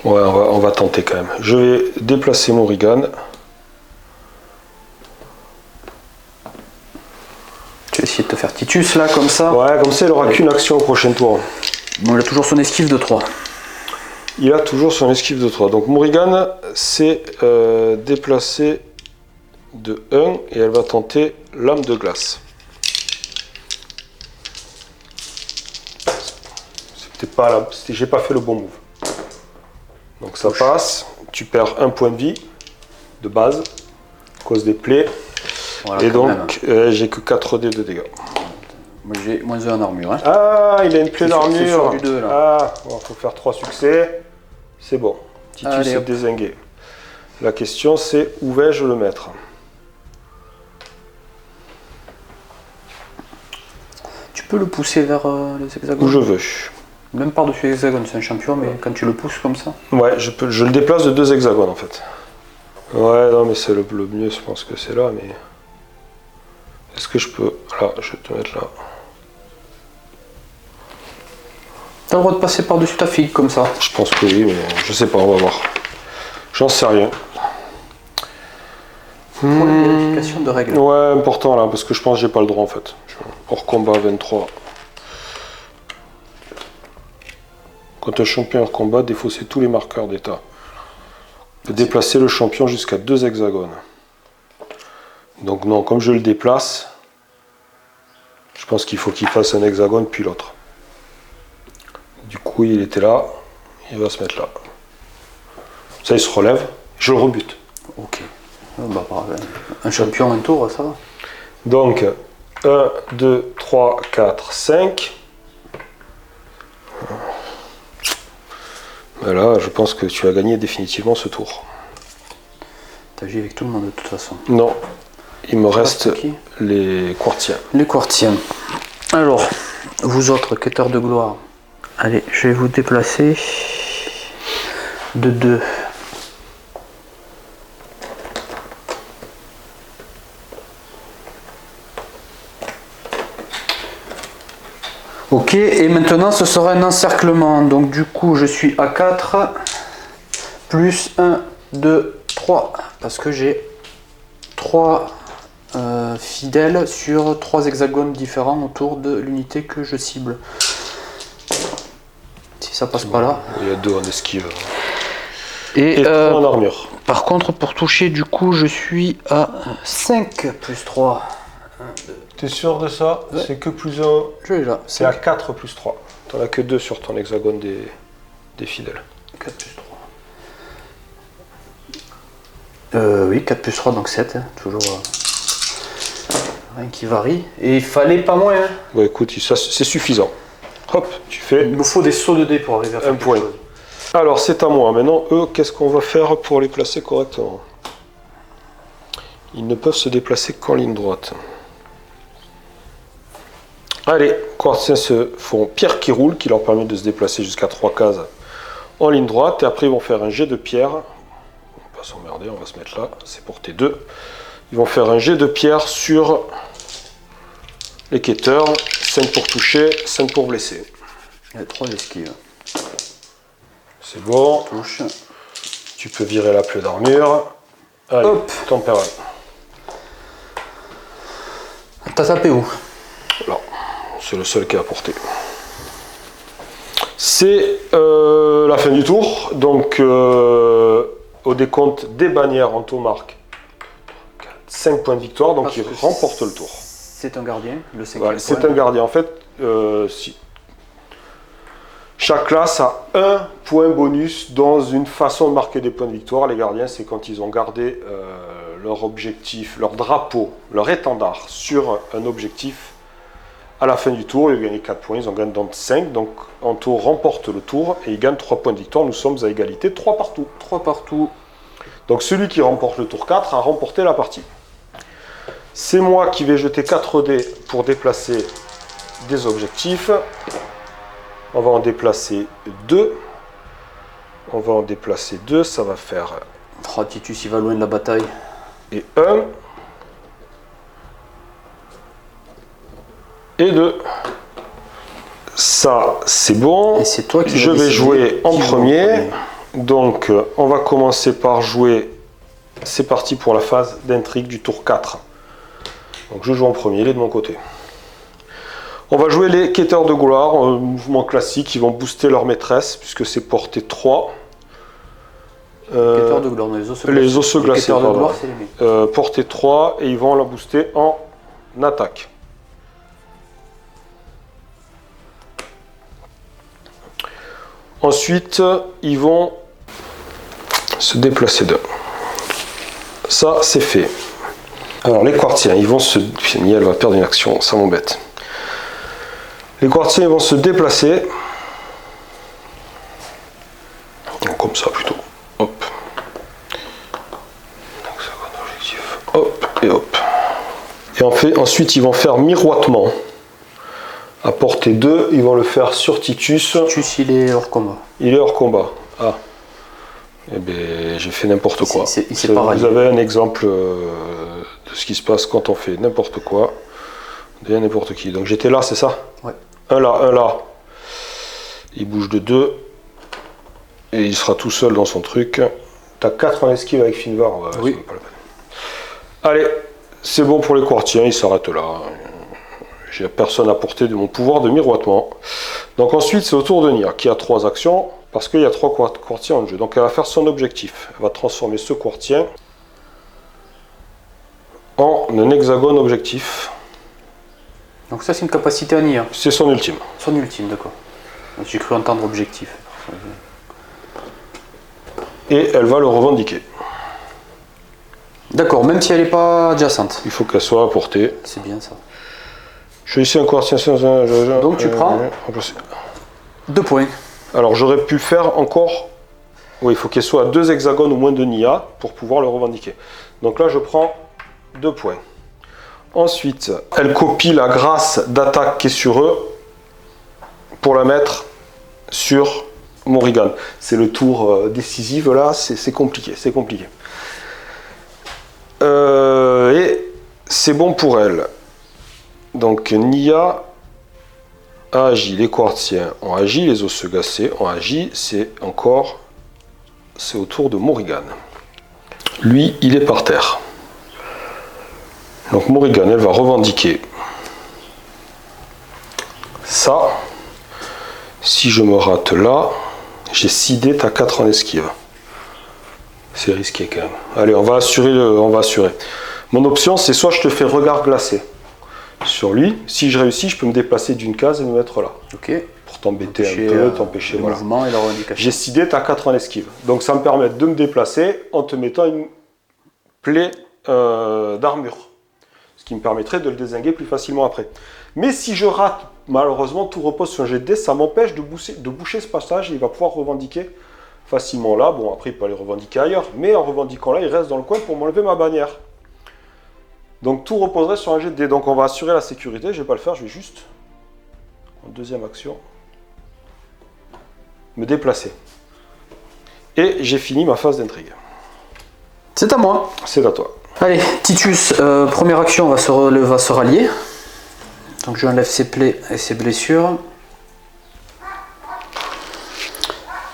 Ouais, on va tenter quand même. Je vais déplacer Morrigan. Tu vas essayer de te faire Titus là, comme ça. Ouais, comme ça, il n'aura qu'une action au prochain tour. Bon, il a toujours son esquive de 3. Il a toujours son esquive de 3. Donc Morrigan s'est déplacée de 1 et elle va tenter lame de glace. C'était pas là, j'ai pas fait le bon move. Donc ça passe, tu perds 1 point de vie de base à cause des plaies. Voilà, et donc j'ai que 4 dés de dégâts. Moi j'ai moins 1 en armure. Hein. Ah, il a une plaie C'est sur d'armure. du 2 là. Ah, il faut faire 3 succès. C'est bon. Titus Allez, est hop. dézingué. La question c'est où vais-je le mettre? Tu peux le pousser vers les hexagones. Où je veux. Même par-dessus les hexagones, c'est un champion, mais quand tu le pousses comme ça. Ouais, je le déplace de 2 hexagones en fait. Ouais, non mais c'est le mieux, je pense que c'est là, mais... Est-ce que je peux... Là, je vais te mettre là. T'as le droit de passer par-dessus ta figue comme ça. Je pense que oui, mais je sais pas, on va voir. J'en sais rien. Pour la vérification de règles. Ouais, important là, parce que je pense que j'ai pas le droit en fait. Hors combat 23. Quand un champion hors combat, défausser tous les marqueurs d'état. Peut déplacer le champion jusqu'à 2 hexagones. Donc non, comme je le déplace, je pense qu'il faut qu'il fasse un hexagone puis l'autre. Du coup, il était là, il va se mettre là. Ça, il se relève, je le rebute. Ok. Bah, un champion, un tour, ça va. Donc, 1, 2, 3, 4, 5. Là, je pense que tu as gagné définitivement ce tour. T'as joué avec tout le monde de toute façon. Non, il me reste qui les quartiers. Les quartiers. Alors, vous autres, quêteurs de gloire. Allez, je vais vous déplacer de 2. Ok, et maintenant ce sera un encerclement. Donc du coup, je suis à 4, plus 1, 2, 3. Parce que j'ai 3 fidèles sur 3 hexagones différents autour de l'unité que je cible. Si ça passe pas là. Il y a 2 en esquive. Et 3 en armure. par contre, pour toucher, du coup, je suis à 5 plus 3. 1, 2. T'es sûr de ça? Ouais. C'est que plus 1. Je l'ai là. C'est à 4 plus 3. T'en as que 2 sur ton hexagone des fidèles. 4 plus 3. Oui, 4 plus 3, donc 7. Hein, toujours rien qui varie. Et il fallait pas moins. Hein. Bon, écoute, ça, c'est suffisant. Hop, tu fais Il me faut des sauts de dés pour arriver à faire un quelque point. chose. Alors c'est à moi. Maintenant, eux, qu'est-ce qu'on va faire pour les placer correctement? Ils ne peuvent se déplacer qu'en ligne droite. Allez, Quartiens se font pierre qui roule, qui leur permet de se déplacer jusqu'à 3 cases en ligne droite. Et après, ils vont faire un jet de pierre. On va pas s'emmerder, on va se mettre là. C'est portée 2. Ils vont faire un jet de pierre sur les quêteurs. 5 pour toucher, 5 pour blesser. Il y a 3 esquives. C'est bon. Touche. Tu peux virer la plaie d'armure. Allez, Hop. tempérament. T'as tapé où? Là, c'est le seul qui a apporté. C'est la fin du tour. Donc, au décompte des bannières, Anto marque 5 points de victoire. Donc, il remporte le tour. C'est un gardien, le 5e Voilà, c'est un gardien. En fait, chaque classe a un point bonus dans une façon de marquer des points de victoire. Les gardiens, c'est quand ils ont gardé leur objectif, leur drapeau, leur étendard sur un objectif. À la fin du tour, ils ont gagné 4 points, ils en gagnent donc 5. Donc Anto remporte le tour et il gagne 3 points de victoire. Nous sommes à égalité, 3 partout. 3 partout. Donc celui qui remporte le tour 4 a remporté la partie. C'est moi qui vais jeter 4 dés pour déplacer des objectifs. On va en déplacer 2. On va en déplacer 2, ça va faire... Oh, Titus, il va loin de la bataille. Et 1. Et 2. Ça, c'est bon. Et c'est toi qui Je vas vais décider jouer en qui joue premier. Donc, on va commencer par jouer... C'est parti pour la phase d'intrigue du tour 4. Donc, je joue en premier, il est de mon côté. On va jouer les quêteurs de gloire, un mouvement classique, ils vont booster leur maîtresse, puisque c'est portée 3. Quêteurs de gloire, les os glacés. Les os glacés, quêteurs de pardon. gloire, c'est les mecs. Portée 3, et ils vont la booster en attaque. Ensuite, ils vont se déplacer d'un. Ça, c'est fait. Alors, les quartiens, ils vont se... Elle va perdre une action, ça m'embête. Les quartiens vont se déplacer. Comme ça, plutôt. Hop. Hop, et hop. Et ensuite, ils vont faire miroitement. À portée 2, ils vont le faire sur Titus. Titus, il est hors combat. Il est hors combat. Ah. Eh bien, j'ai fait n'importe quoi. Vous avez un exemple de ce qui se passe quand on fait n'importe quoi. Devient n'importe qui. Donc j'étais là, c'est ça? Ouais. Un là. Il bouge de 2. Et il sera tout seul dans son truc. T'as 4 en esquive avec Finvar. Ouais, oui. Pas la peine. Allez, c'est bon pour les quartiens, il s'arrête là. J'ai personne à portée de mon pouvoir de miroitement. Donc ensuite, c'est au tour de Nia, qui a 3 actions, parce qu'il y a 3 quartiers en jeu. Donc elle va faire son objectif. Elle va transformer ce quartien en un hexagone objectif. Donc ça, c'est une capacité à Nia. C'est son ultime. Son ultime, d'accord. J'ai cru entendre objectif. Et elle va le revendiquer. D'accord, même si elle n'est pas adjacente. Il faut qu'elle soit à portée. C'est bien ça. Je suis ici un quartien. Donc tu prends 2 points. Alors j'aurais pu faire encore... Oui, il faut qu'elle soit à 2 hexagones ou moins de Nia pour pouvoir le revendiquer. Donc là, je prends 2 points. Ensuite, elle copie la grâce d'attaque qui est sur eux pour la mettre sur Morrigan. C'est le tour décisif là, c'est compliqué, et c'est bon pour elle. Donc Nia a agi, les quartiens ont agi, les os glacés ont agi, c'est au tour de Morrigan. Lui, il est par terre. Donc Morrigan, elle va revendiquer ça. Si je me rate là, j'ai 6 dés, t'as 4 en esquive. C'est risqué quand même. Allez, on va assurer. Mon option, c'est soit je te fais regard glacé sur lui. Si je réussis, je peux me déplacer d'une case et me mettre là. Ok. Pour t'embêter un peu, t'empêcher. Le voilà. mouvement et la revendication. J'ai 6 dés, t'as 4 en esquive. Donc ça me permet de me déplacer en te mettant une plaie d'armure. Ce qui me permettrait de le dézinguer plus facilement après. Mais si je rate malheureusement, tout repose sur un jet de dés. Ça m'empêche de boucher ce passage et il va pouvoir revendiquer facilement là. Bon, après, il peut aller revendiquer ailleurs, mais en revendiquant là, il reste dans le coin pour m'enlever ma bannière. Donc, tout reposerait sur un jet de dés. Donc, on va assurer la sécurité. Je ne vais pas le faire, je vais juste, en deuxième action, me déplacer. Et j'ai fini ma phase d'intrigue. C'est à moi. C'est à toi. Allez, Titus, première action, va se rallier. Donc je enlève ses plaies et ses blessures.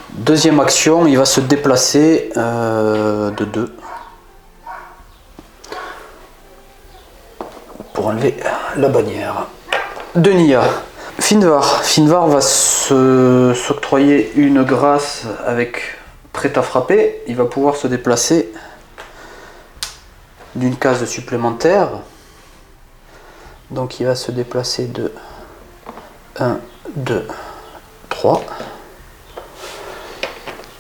Deuxième action, il va se déplacer de 2. Pour enlever la bannière de Nia. Finvar va s'octroyer une grâce avec prêt à frapper. Il va pouvoir se déplacer d'une case supplémentaire. Donc il va se déplacer de 1, 2, 3.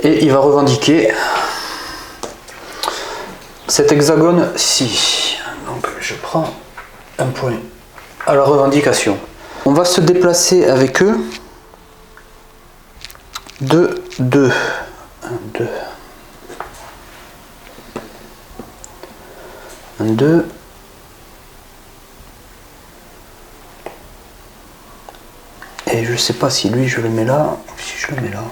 Et il va revendiquer cet hexagone-ci. Donc je prends un point à la revendication. On va se déplacer avec eux de 2. 1, 2. 1, 2. Et je sais pas si lui je le mets là ou si je le mets là.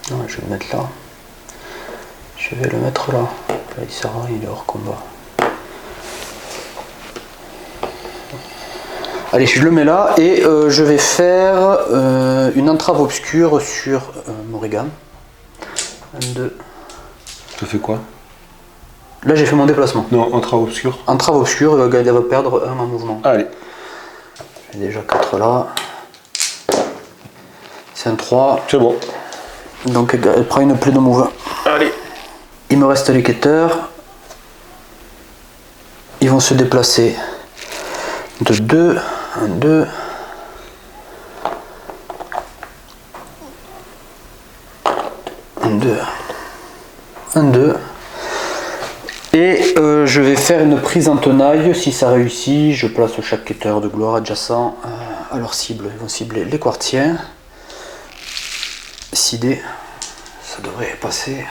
Non, je vais le mettre là. Je vais le mettre là. Là il sert à rien, il est hors combat. Allez, je le mets là et je vais faire une entrave obscure sur Morrigan. 1, 2. Tu fais quoi? Là j'ai fait mon déplacement. Non, entrave obscure. Entrave obscure, il va perdre 1 en mouvement. Allez. J'ai déjà 4 là. C'est un 3. C'est bon. Donc elle prend une plaie de move. Allez. Il me reste les quêteurs. Ils vont se déplacer de 2. 1, 2. 1, 2. 1, 2. Et je vais faire une prise en tenaille. Si ça réussit, je place chaque quêteur de gloire adjacent à leur cible. Ils vont cibler les quartiens. 6 dés. Ça devrait passer.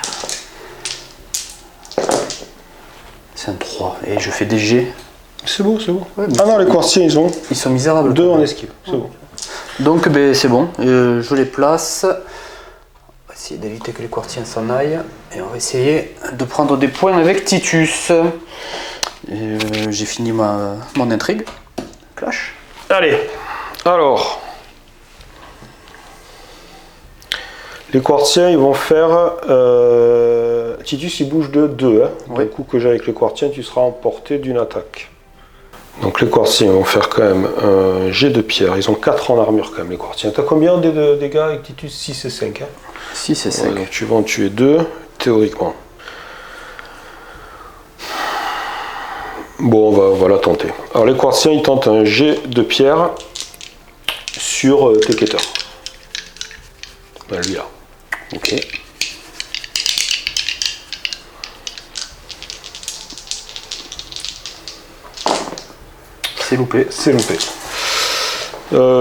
C'est un 3. Et je fais des jets. C'est bon, c'est bon. Ouais, ah non, les quartiers, ils sont misérables. 2 en esquive. C'est bon. Donc ben, c'est bon. Je les place. On va essayer d'éviter que les quartiers s'en aillent. Et on va essayer de prendre des points avec Titus. J'ai fini mon intrigue. Clash. Allez. Alors. Les quartiens, ils vont faire... Titus, il bouge de 2. Hein. Oui. Du coup que j'ai avec les quartiens, tu seras en portée d'une attaque. Donc les quartiens vont faire quand même un jet de pierre. Ils ont 4 en armure quand même, les quartiens. T'as combien de dégâts avec Titus? 6 et 5. Hein. 6 et 5. Ouais, donc tu vas en tuer 2, théoriquement. Bon, on va la tenter. Alors les quartiens, ils tentent un jet de pierre sur tes quêteurs. Ben, lui là. Ok. C'est loupé. C'est loupé.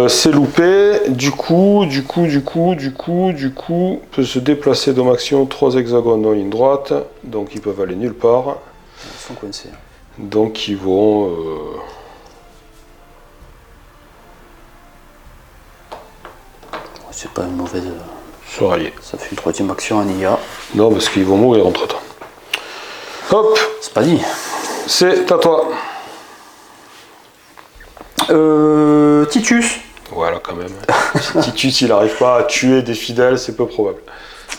C'est loupé. Du coup, peut se déplacer dans action 3 hexagones en ligne droite. Donc ils peuvent aller nulle part. Ils sont coincés. Donc ils vont... C'est pas une mauvaise... se rallier. Ça fait une 3e action en IA. Non, parce qu'ils vont mourir entre temps. Hop, C'est pas dit. c'est à toi. Titus. Voilà, quand même. Si Titus, il n'arrive pas à tuer des fidèles, c'est peu probable.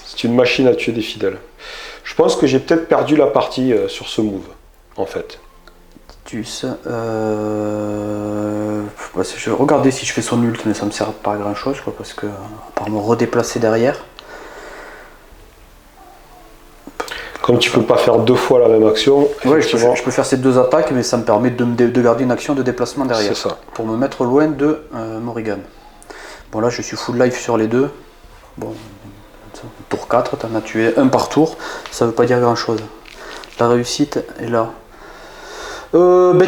C'est une machine à tuer des fidèles. Je pense que j'ai peut-être perdu la partie sur ce move, en fait. Titus. Je vais regarder si je fais son ult, mais ça me sert pas à grand chose, quoi, parce que, à part me redéplacer derrière. Comme tu peux pas faire 2 fois la même action, Ouais, je peux faire ces 2 attaques, mais ça me permet de garder une action de déplacement derrière. C'est ça. Pour me mettre loin de Morrigan. Bon, là, je suis full life sur les 2. Bon, tour 4, t'en as tué 1 par tour. Ça veut pas dire grand chose. La réussite est là.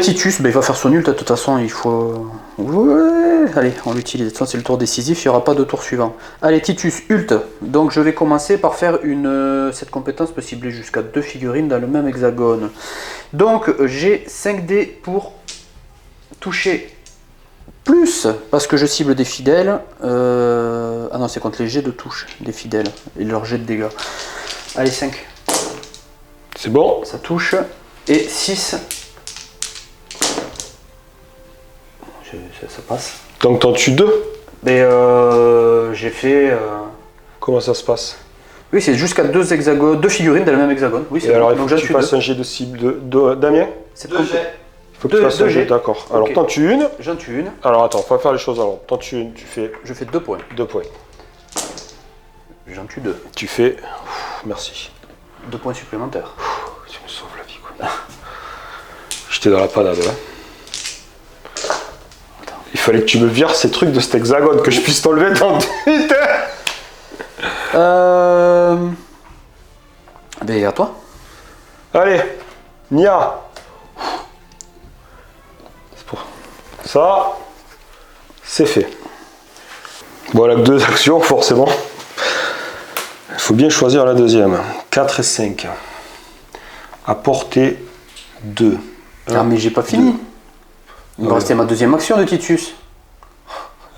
Titus, il va faire son ult, de toute façon, il faut... Ouais, allez, on l'utilise. De toute façon, c'est le tour décisif, il n'y aura pas de tour suivant. Allez, Titus, ult. Donc, je vais commencer par faire une... Cette compétence peut cibler jusqu'à 2 figurines dans le même hexagone. Donc, j'ai 5 dés pour toucher plus, parce que je cible des fidèles. Ah non, c'est contre les jets de touche des fidèles et leur jet de dégâts. Allez, 5. C'est bon. Ça touche. Et 6. Ça passe. Donc t'en tues 2. Mais j'ai fait... Comment ça se passe? Oui, c'est jusqu'à 2 hexagones, 2 figurines dans le même hexagone. Oui, c'est Et alors il faut donc que j'en tu tue fasses 2. un jet de cible de Damien. C'est 2 jets. Il faut que tu fasses un jet, jets. d'accord. Alors Ok. t'en tues une. J'en tue une. Alors attends, on va faire les choses alors. T'en tues une, tu fais Je fais 2 points. 2 points. J'en tue 2. Tu fais... Merci. 2 points supplémentaires. Tu me sauves la vie quoi. J'étais dans la panade là. Il fallait que tu me vires ces trucs de cet hexagone, que je puisse t'enlever dans... Ben à toi. Allez, Nia. C'est pour ça, c'est fait. Voilà que 2 actions, forcément. Il faut bien choisir la deuxième. 4 et 5. Apporter 2. Ah mais j'ai pas fini. Il me Ouais. restait ma deuxième action de Titus.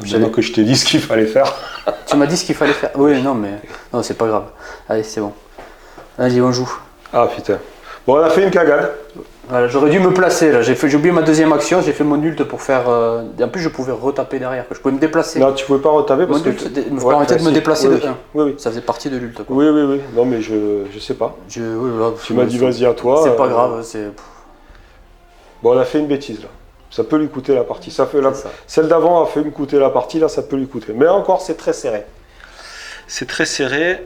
J'avais que je t'ai dit ce qu'il fallait faire. Tu m'as dit ce qu'il fallait faire. Oui, non mais... Non, c'est pas grave. Allez, c'est bon. Allez, on joue. Ah putain. Bon, on a fait une cagade. Voilà, j'aurais dû me placer là. J'ai oublié ma deuxième action. J'ai fait mon ult pour faire... En plus, je pouvais retaper derrière. Je pouvais me déplacer. Non, tu pouvais pas retaper parce Mon que... ult me permettait de me déplacer oui, de 1. Oui, oui. Ça faisait partie de l'ult. quoi. Oui, oui, oui. Non, mais je sais pas. Oui, là, Tu m'as dit vas-y à toi. C'est pas grave. C'est... Bon, on a fait une bêtise là. Ça peut lui coûter la partie. Ça fait la... C'est ça. Celle d'avant a fait me coûter la partie, là ça peut lui coûter. Mais encore, c'est très serré. C'est très serré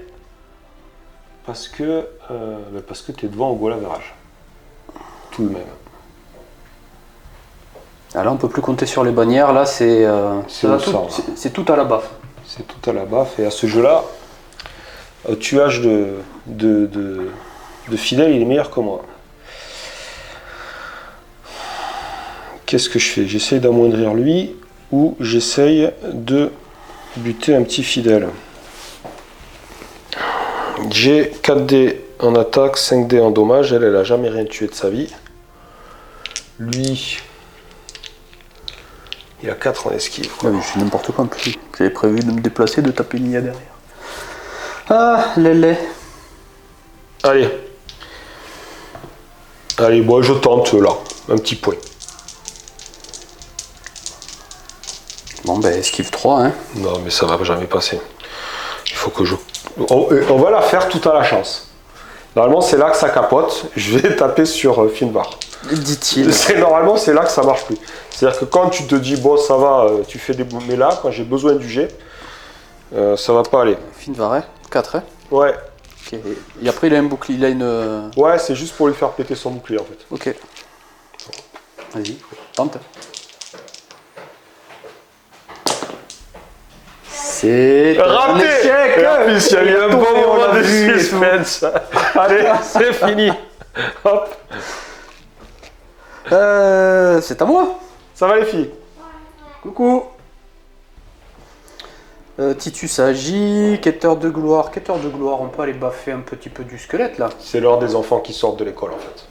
parce que tu es devant au goal average. Tout de même. Ah, là, on peut plus compter sur les bannières. Là, c'est C'est là, au sang, là. c'est tout à la baffe. C'est tout à la baffe. Et à ce jeu-là, au tuage de fidèles, il est meilleur que moi. Qu'est-ce que je fais? J'essaye d'amoindrir lui ou j'essaye de buter un petit fidèle. J'ai 4 dés en attaque, 5 dés en dommage. Elle a jamais rien tué de sa vie. Lui, il a 4 en esquive. quoi. Ouais, mais je fais n'importe quoi en plus. J'avais prévu de me déplacer, de taper Nia derrière. Ah, Lélé. Allez. Allez, moi je tente là. Un petit point. Bon, ben, esquive 3, hein. Non, mais ça va jamais passer. Il faut que je... On va la faire tout à la chance. Normalement, c'est là que ça capote. Je vais taper sur Finvar. Dit-il. Normalement, c'est là que ça marche plus. C'est-à-dire que quand tu te dis, bon, ça va, tu fais des... Mais là, quand j'ai besoin du jet, ça va pas aller. Finvar, 4, hein. Ouais. Ok. Et après, il a un bouclier, il a une... Ouais, c'est juste pour lui faire péter son bouclier, en fait. Ok. Vas-y, tente. C'est un Raté. échec. Et en plus, il y a eu un Tout bon fait, on moment l'a de vu et tout. suspense. Allez, c'est fini. Hop. C'est à moi. Ça va les filles? Coucou. Titus agit, quêteur de gloire. Quêteur de gloire, on peut aller baffer un petit peu du squelette là. C'est l'heure des enfants qui sortent de l'école, en fait.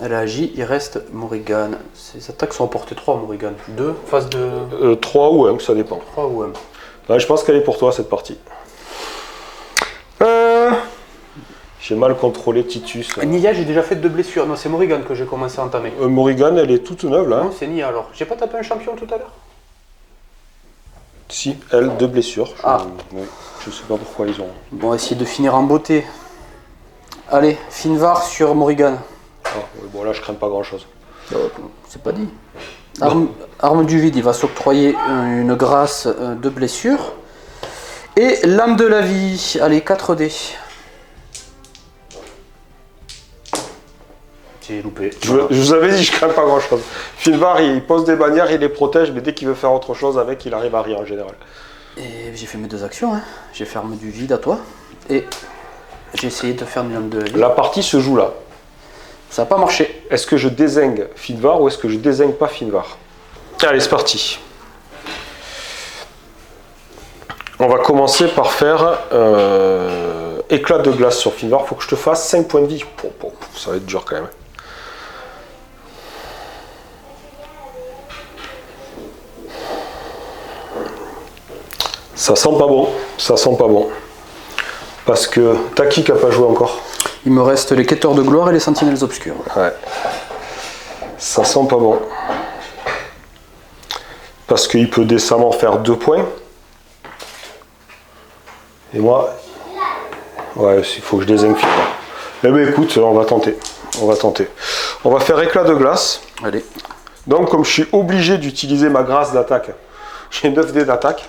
Elle agit, il reste Morrigan. Ses attaques sont à portée 3, Morrigan. 2, phase de 3 ou 1, ça dépend. 3 ou 1. Ouais, je pense qu'elle est pour toi, cette partie. J'ai mal contrôlé Titus. Nia, j'ai déjà fait 2 blessures. Non, c'est Morrigan que j'ai commencé à entamer. Morrigan, elle est toute neuve, là. Non, c'est Nia alors. J'ai pas tapé un champion tout à l'heure? Si, elle, 2 blessures. Ah. Oui, je sais pas pourquoi ils ont... Bon, on va essayer de finir en beauté. Allez, Finvar sur Morrigan. Ah, oui, bon, là, je crains pas grand-chose. C'est pas dit. Arme du vide, il va s'octroyer une grâce de blessure. Et lame de la vie. Allez, 4 dés. J'ai loupé. Je vous avais dit, je crains pas grand-chose. Finvar, il pose des bannières, il les protège, mais dès qu'il veut faire autre chose avec, il arrive à rien en général. Et j'ai fait mes 2 actions. Hein. J'ai fait arme du vide à toi. Et j'ai essayé de faire une lame de la vie. La partie se joue là. Ça n'a pas marché. Est-ce que je dézingue Finvar ou est-ce que je dézingue pas Finvar? Allez, c'est parti. On va commencer par faire éclat de glace sur Finvar. Il faut que je te fasse 5 points de vie. Ça va être dur quand même. Ça sent pas bon. Ça sent pas bon. Parce que t'as qui n'a pas joué encore? Il me reste les quêteurs de gloire et les sentinelles obscures. Ouais. Ça sent pas bon. Parce qu'il peut décemment faire 2 points. Et moi, ouais, il faut que je dézingue Finvar. Eh bien écoute, on va tenter. On va tenter. On va faire éclat de glace. Allez. Donc comme je suis obligé d'utiliser ma grâce d'attaque, j'ai 9 dés d'attaque.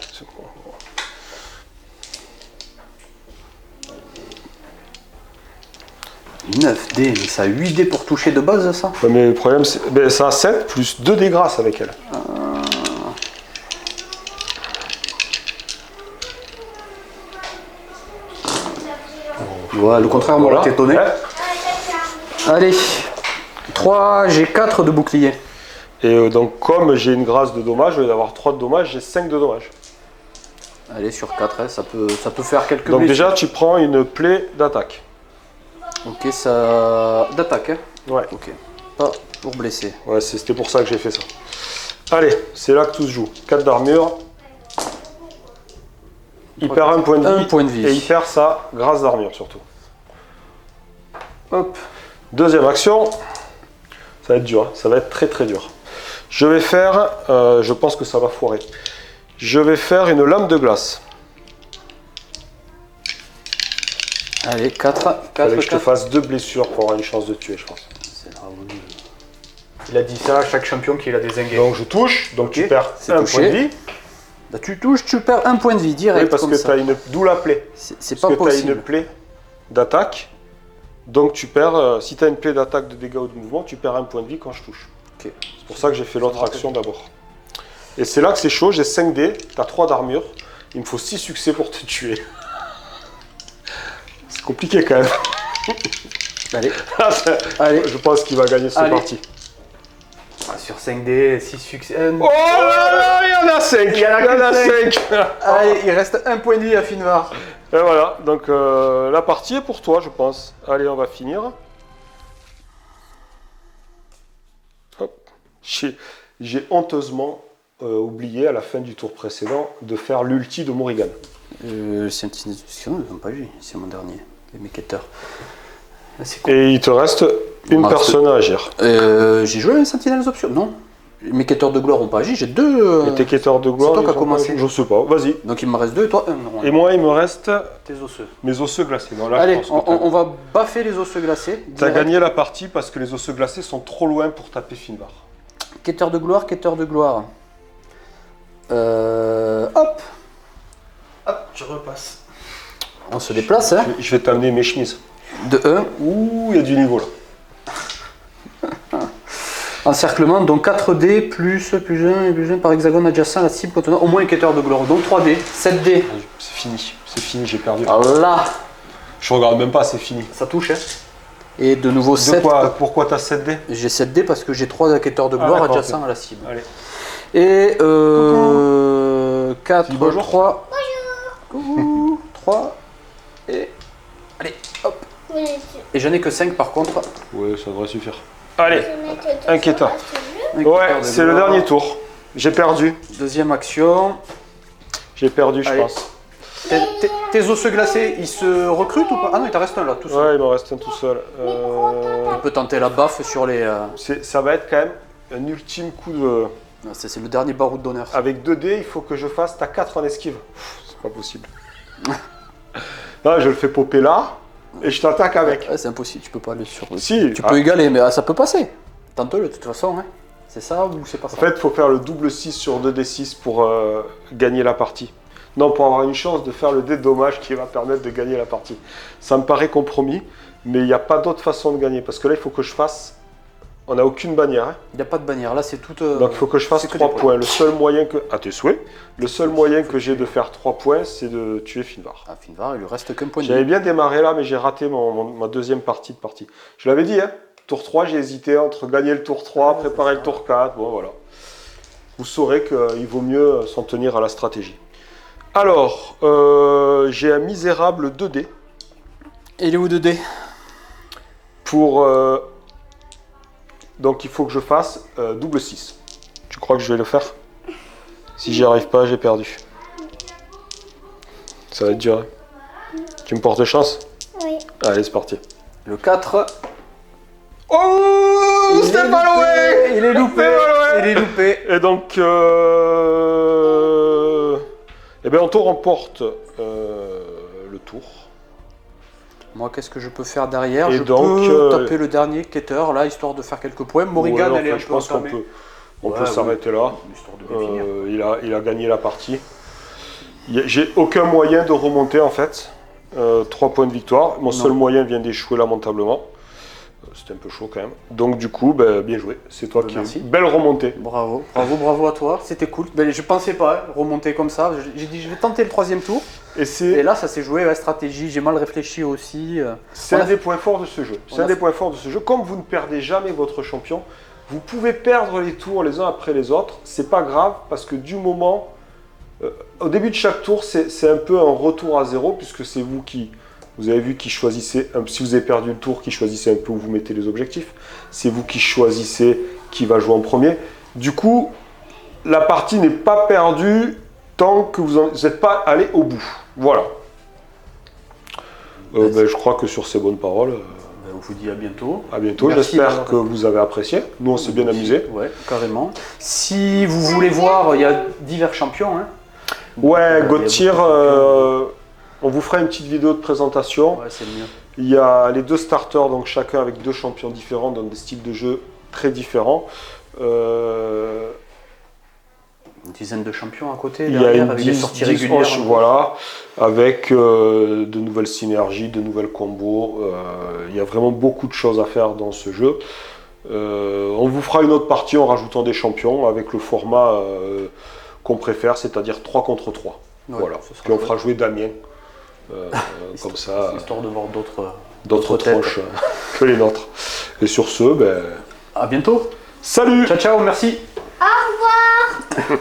9 dés, mais ça a 8 dés pour toucher de base, ça? Ouais, mais le problème, c'est que ça a 7 plus 2 dés grâce avec elle. Ouais, le contraire m'aurait Voilà. étonné. Ouais. Allez. 3, j'ai 4 de bouclier. Et donc comme j'ai une grâce de dommage, au lieu d'avoir 3 de dommage, j'ai 5 de dommage. Allez, sur 4, hein, ça peut faire quelques Donc blessures. déjà, tu prends une plaie d'attaque. Ok, ça... D'attaque, hein? Ouais. Ok. Pas pour blesser. Ouais, c'était pour ça que j'ai fait ça. Allez, c'est là que tout se joue. 4 d'armure. Il perd un point de vie. Un point de vie. Et il perd sa grâce d'armure surtout. Hop. Deuxième action. Ça va être dur, hein. Ça va être très très dur. Je vais faire, je pense que ça va foirer. Je vais faire une lame de glace. Allez, 4. Fallait que je te fasse 2 blessures pour avoir une chance de tuer, je pense. Il a dit ça à chaque champion qu'il a dézingué. Donc je touche, donc Ok, tu perds c'est un touché. point de vie. Bah, tu touches, tu perds un point de vie direct. Oui, parce comme que ça. tu as une double plaie. C'est pas Parce que tu as possible. une plaie d'attaque. Donc tu perds, si tu as une plaie d'attaque, de dégâts ou de mouvement, tu perds un point de vie quand je touche. Ok. C'est pour ça que j'ai fait l'autre action d'abord. Et c'est là que c'est chaud, j'ai 5 dés, tu as 3 d'armure. Il me faut 6 succès pour te tuer. C'est compliqué quand même. Allez. Allez. Je pense qu'il va gagner cette Allez. partie. Sur 5 dés, 6 succès. Oh là là, il y en a 5. Il y en a que 5. Allez, il reste un point de vie à Finvar. Et voilà, donc la partie est pour toi, je pense. Allez, on va finir. Hop. J'ai honteusement oublié à la fin du tour précédent de faire l'ulti de Morrigan. C'est non, ils n'ont pas eu. C'est mon dernier. Les méquetteurs. Là, c'est quoi? Et il te reste une reste- personne à agir. J'ai joué à Sentinelles Options. Non. Les quêteurs de gloire n'ont pas agi. J'ai 2. Et tes quêteurs de gloire, toi qui as ils ont commencé. pas- Je sais pas, vas-y. Donc il me reste 2 et toi 1. Et moi, il me reste Tes osseux. mes osseux glacés. Non, là, Allez, je pense que on va baffer les osseux glacés. t'as direct. gagné la partie parce que les osseux glacés sont trop loin pour taper Finvar. Quêteur de gloire, quêteur de gloire. Hop. Hop, je repasse. On se déplace, hein. Je vais t'amener mes chemises. De 1. Ouh, il y a du niveau là. Encerclement, donc 4D plus 1 et plus 1 par hexagone adjacent à la cible contenant au moins un quêteur de gloire. Donc 3D, 7D. C'est fini, j'ai perdu. Ah là, Je regarde même pas, c'est fini. ça touche, hein. Et de nouveau De 7. quoi, pourquoi t'as 7 dés? J'ai 7D parce que j'ai 3 quêteurs de gloire d'accord, adjacents à la cible. Allez. Et 4, Dis bonjour. 3. Bonjour. 3. Et. Allez, hop. Et j'en ai que 5 par contre. Ouais, ça devrait suffire. Allez, un Un quêteur. Un quêteur Ouais, de c'est le gloire. dernier tour. J'ai perdu. Deuxième action. J'ai perdu, je Allez. pense. Tes osseux glacés, ils se recrutent ou pas? Ah non, il t'en reste un là, tout seul. Ouais, il m'en reste un tout seul. On peut tenter la baffe sur les. Ça va être quand même un ultime coup de... C'est le dernier baroud d'honneur. Avec 2 dés, il faut que je fasse ta 4 en esquive. Pff, c'est pas possible. Là, je le fais popper là, et je t'attaque avec. Ouais, c'est impossible, tu peux pas aller sur. Si, Tu peux égaler, mais ça peut passer. Tente-le de toute façon, hein. C'est ça ou c'est pas ça? En fait, il faut faire le double 6 sur 2d6 pour gagner la partie. Non, pour avoir une chance de faire le dé de dommage qui va permettre de gagner la partie. Ça me paraît compromis, mais il n'y a pas d'autre façon de gagner. Parce que là, il faut que je fasse... On n'a aucune bannière. Hein. Il n'y a pas de bannière, là c'est tout. Donc il faut que je fasse c'est que 3 des points. Le seul moyen que... À tes souhaits. Le seul moyen que j'ai de faire 3 points, c'est de tuer Finvar. Ah, Finvar, il lui reste qu'un point de J'avais vie. bien démarré là, mais j'ai raté ma deuxième partie de partie. Je l'avais dit, hein. Tour 3, j'ai hésité entre gagner le tour 3, préparer le tour 4. Bon, voilà. Vous saurez qu'il vaut mieux s'en tenir à la stratégie. Alors, j'ai un misérable 2D. Et il est où 2D? Pour... donc, il faut que je fasse double 6. Tu crois que je vais le faire? Si j'y arrive pas, j'ai perdu. Ça va être dur. Hein. Tu me portes chance? Oui. Allez, c'est parti. Le 4. Oh, c'était pas loin. Il est loupé. Il est loupé. Et donc, eh bien, Anto remporte le tour. Moi, qu'est-ce que je peux faire derrière? Et Je donc, peux taper le dernier Keter, là, histoire de faire quelques points. Morrigan, Ouais, elle est un je peu pense qu'on entamée. peut s'arrêter là. Histoire de bien finir. Il a gagné la partie. J'ai aucun moyen de remonter en fait. 3 points de victoire. Mon seul moyen vient d'échouer lamentablement. C'était un peu chaud quand même. Donc du coup, bien joué. C'est toi qui... Merci. Belle remontée. Bravo, bravo à toi. C'était cool. Je pensais pas remonter comme ça. J'ai dit, je vais tenter le 3e tour. Et là, ça s'est joué, stratégie. J'ai mal réfléchi aussi. C'est un des points forts de ce jeu. C'est un des points forts de ce jeu. Comme vous ne perdez jamais votre champion, vous pouvez perdre les tours les uns après les autres. C'est pas grave parce que du moment... au début de chaque tour, c'est un peu un retour à zéro puisque c'est vous qui... Vous avez vu qui choisissez, si vous avez perdu le tour, qui choisissez un peu où vous mettez les objectifs. C'est vous qui choisissez qui va jouer en premier. Du coup, la partie n'est pas perdue tant que vous n'êtes pas allé au bout. Voilà. Je crois que sur ces bonnes paroles... on vous dit à bientôt. À bientôt, j'espère que vous avez apprécié. Nous, on s'est bien amusé. Ouais, carrément. Si vous voulez voir, il y a divers champions. Hein. Ouais, Gauthier, on vous fera une petite vidéo de présentation. Ouais, c'est mieux. Il y a les 2 starters, donc chacun avec 2 champions différents, dans des styles de jeu très différents. Une dizaine de champions à côté, Il y a derrière, une avec des sorties régulières. Voilà, avec de nouvelles synergies, de nouvelles combos. Il y a vraiment beaucoup de choses à faire dans ce jeu. On vous fera une autre partie en rajoutant des champions avec le format qu'on préfère, c'est-à-dire 3 contre 3. Ouais, voilà. Puis on fera jouer Damien. Comme ça. Histoire de voir d'autres tranches que les nôtres. Et sur ce, à bientôt. Salut. Ciao, ciao, merci. Au revoir.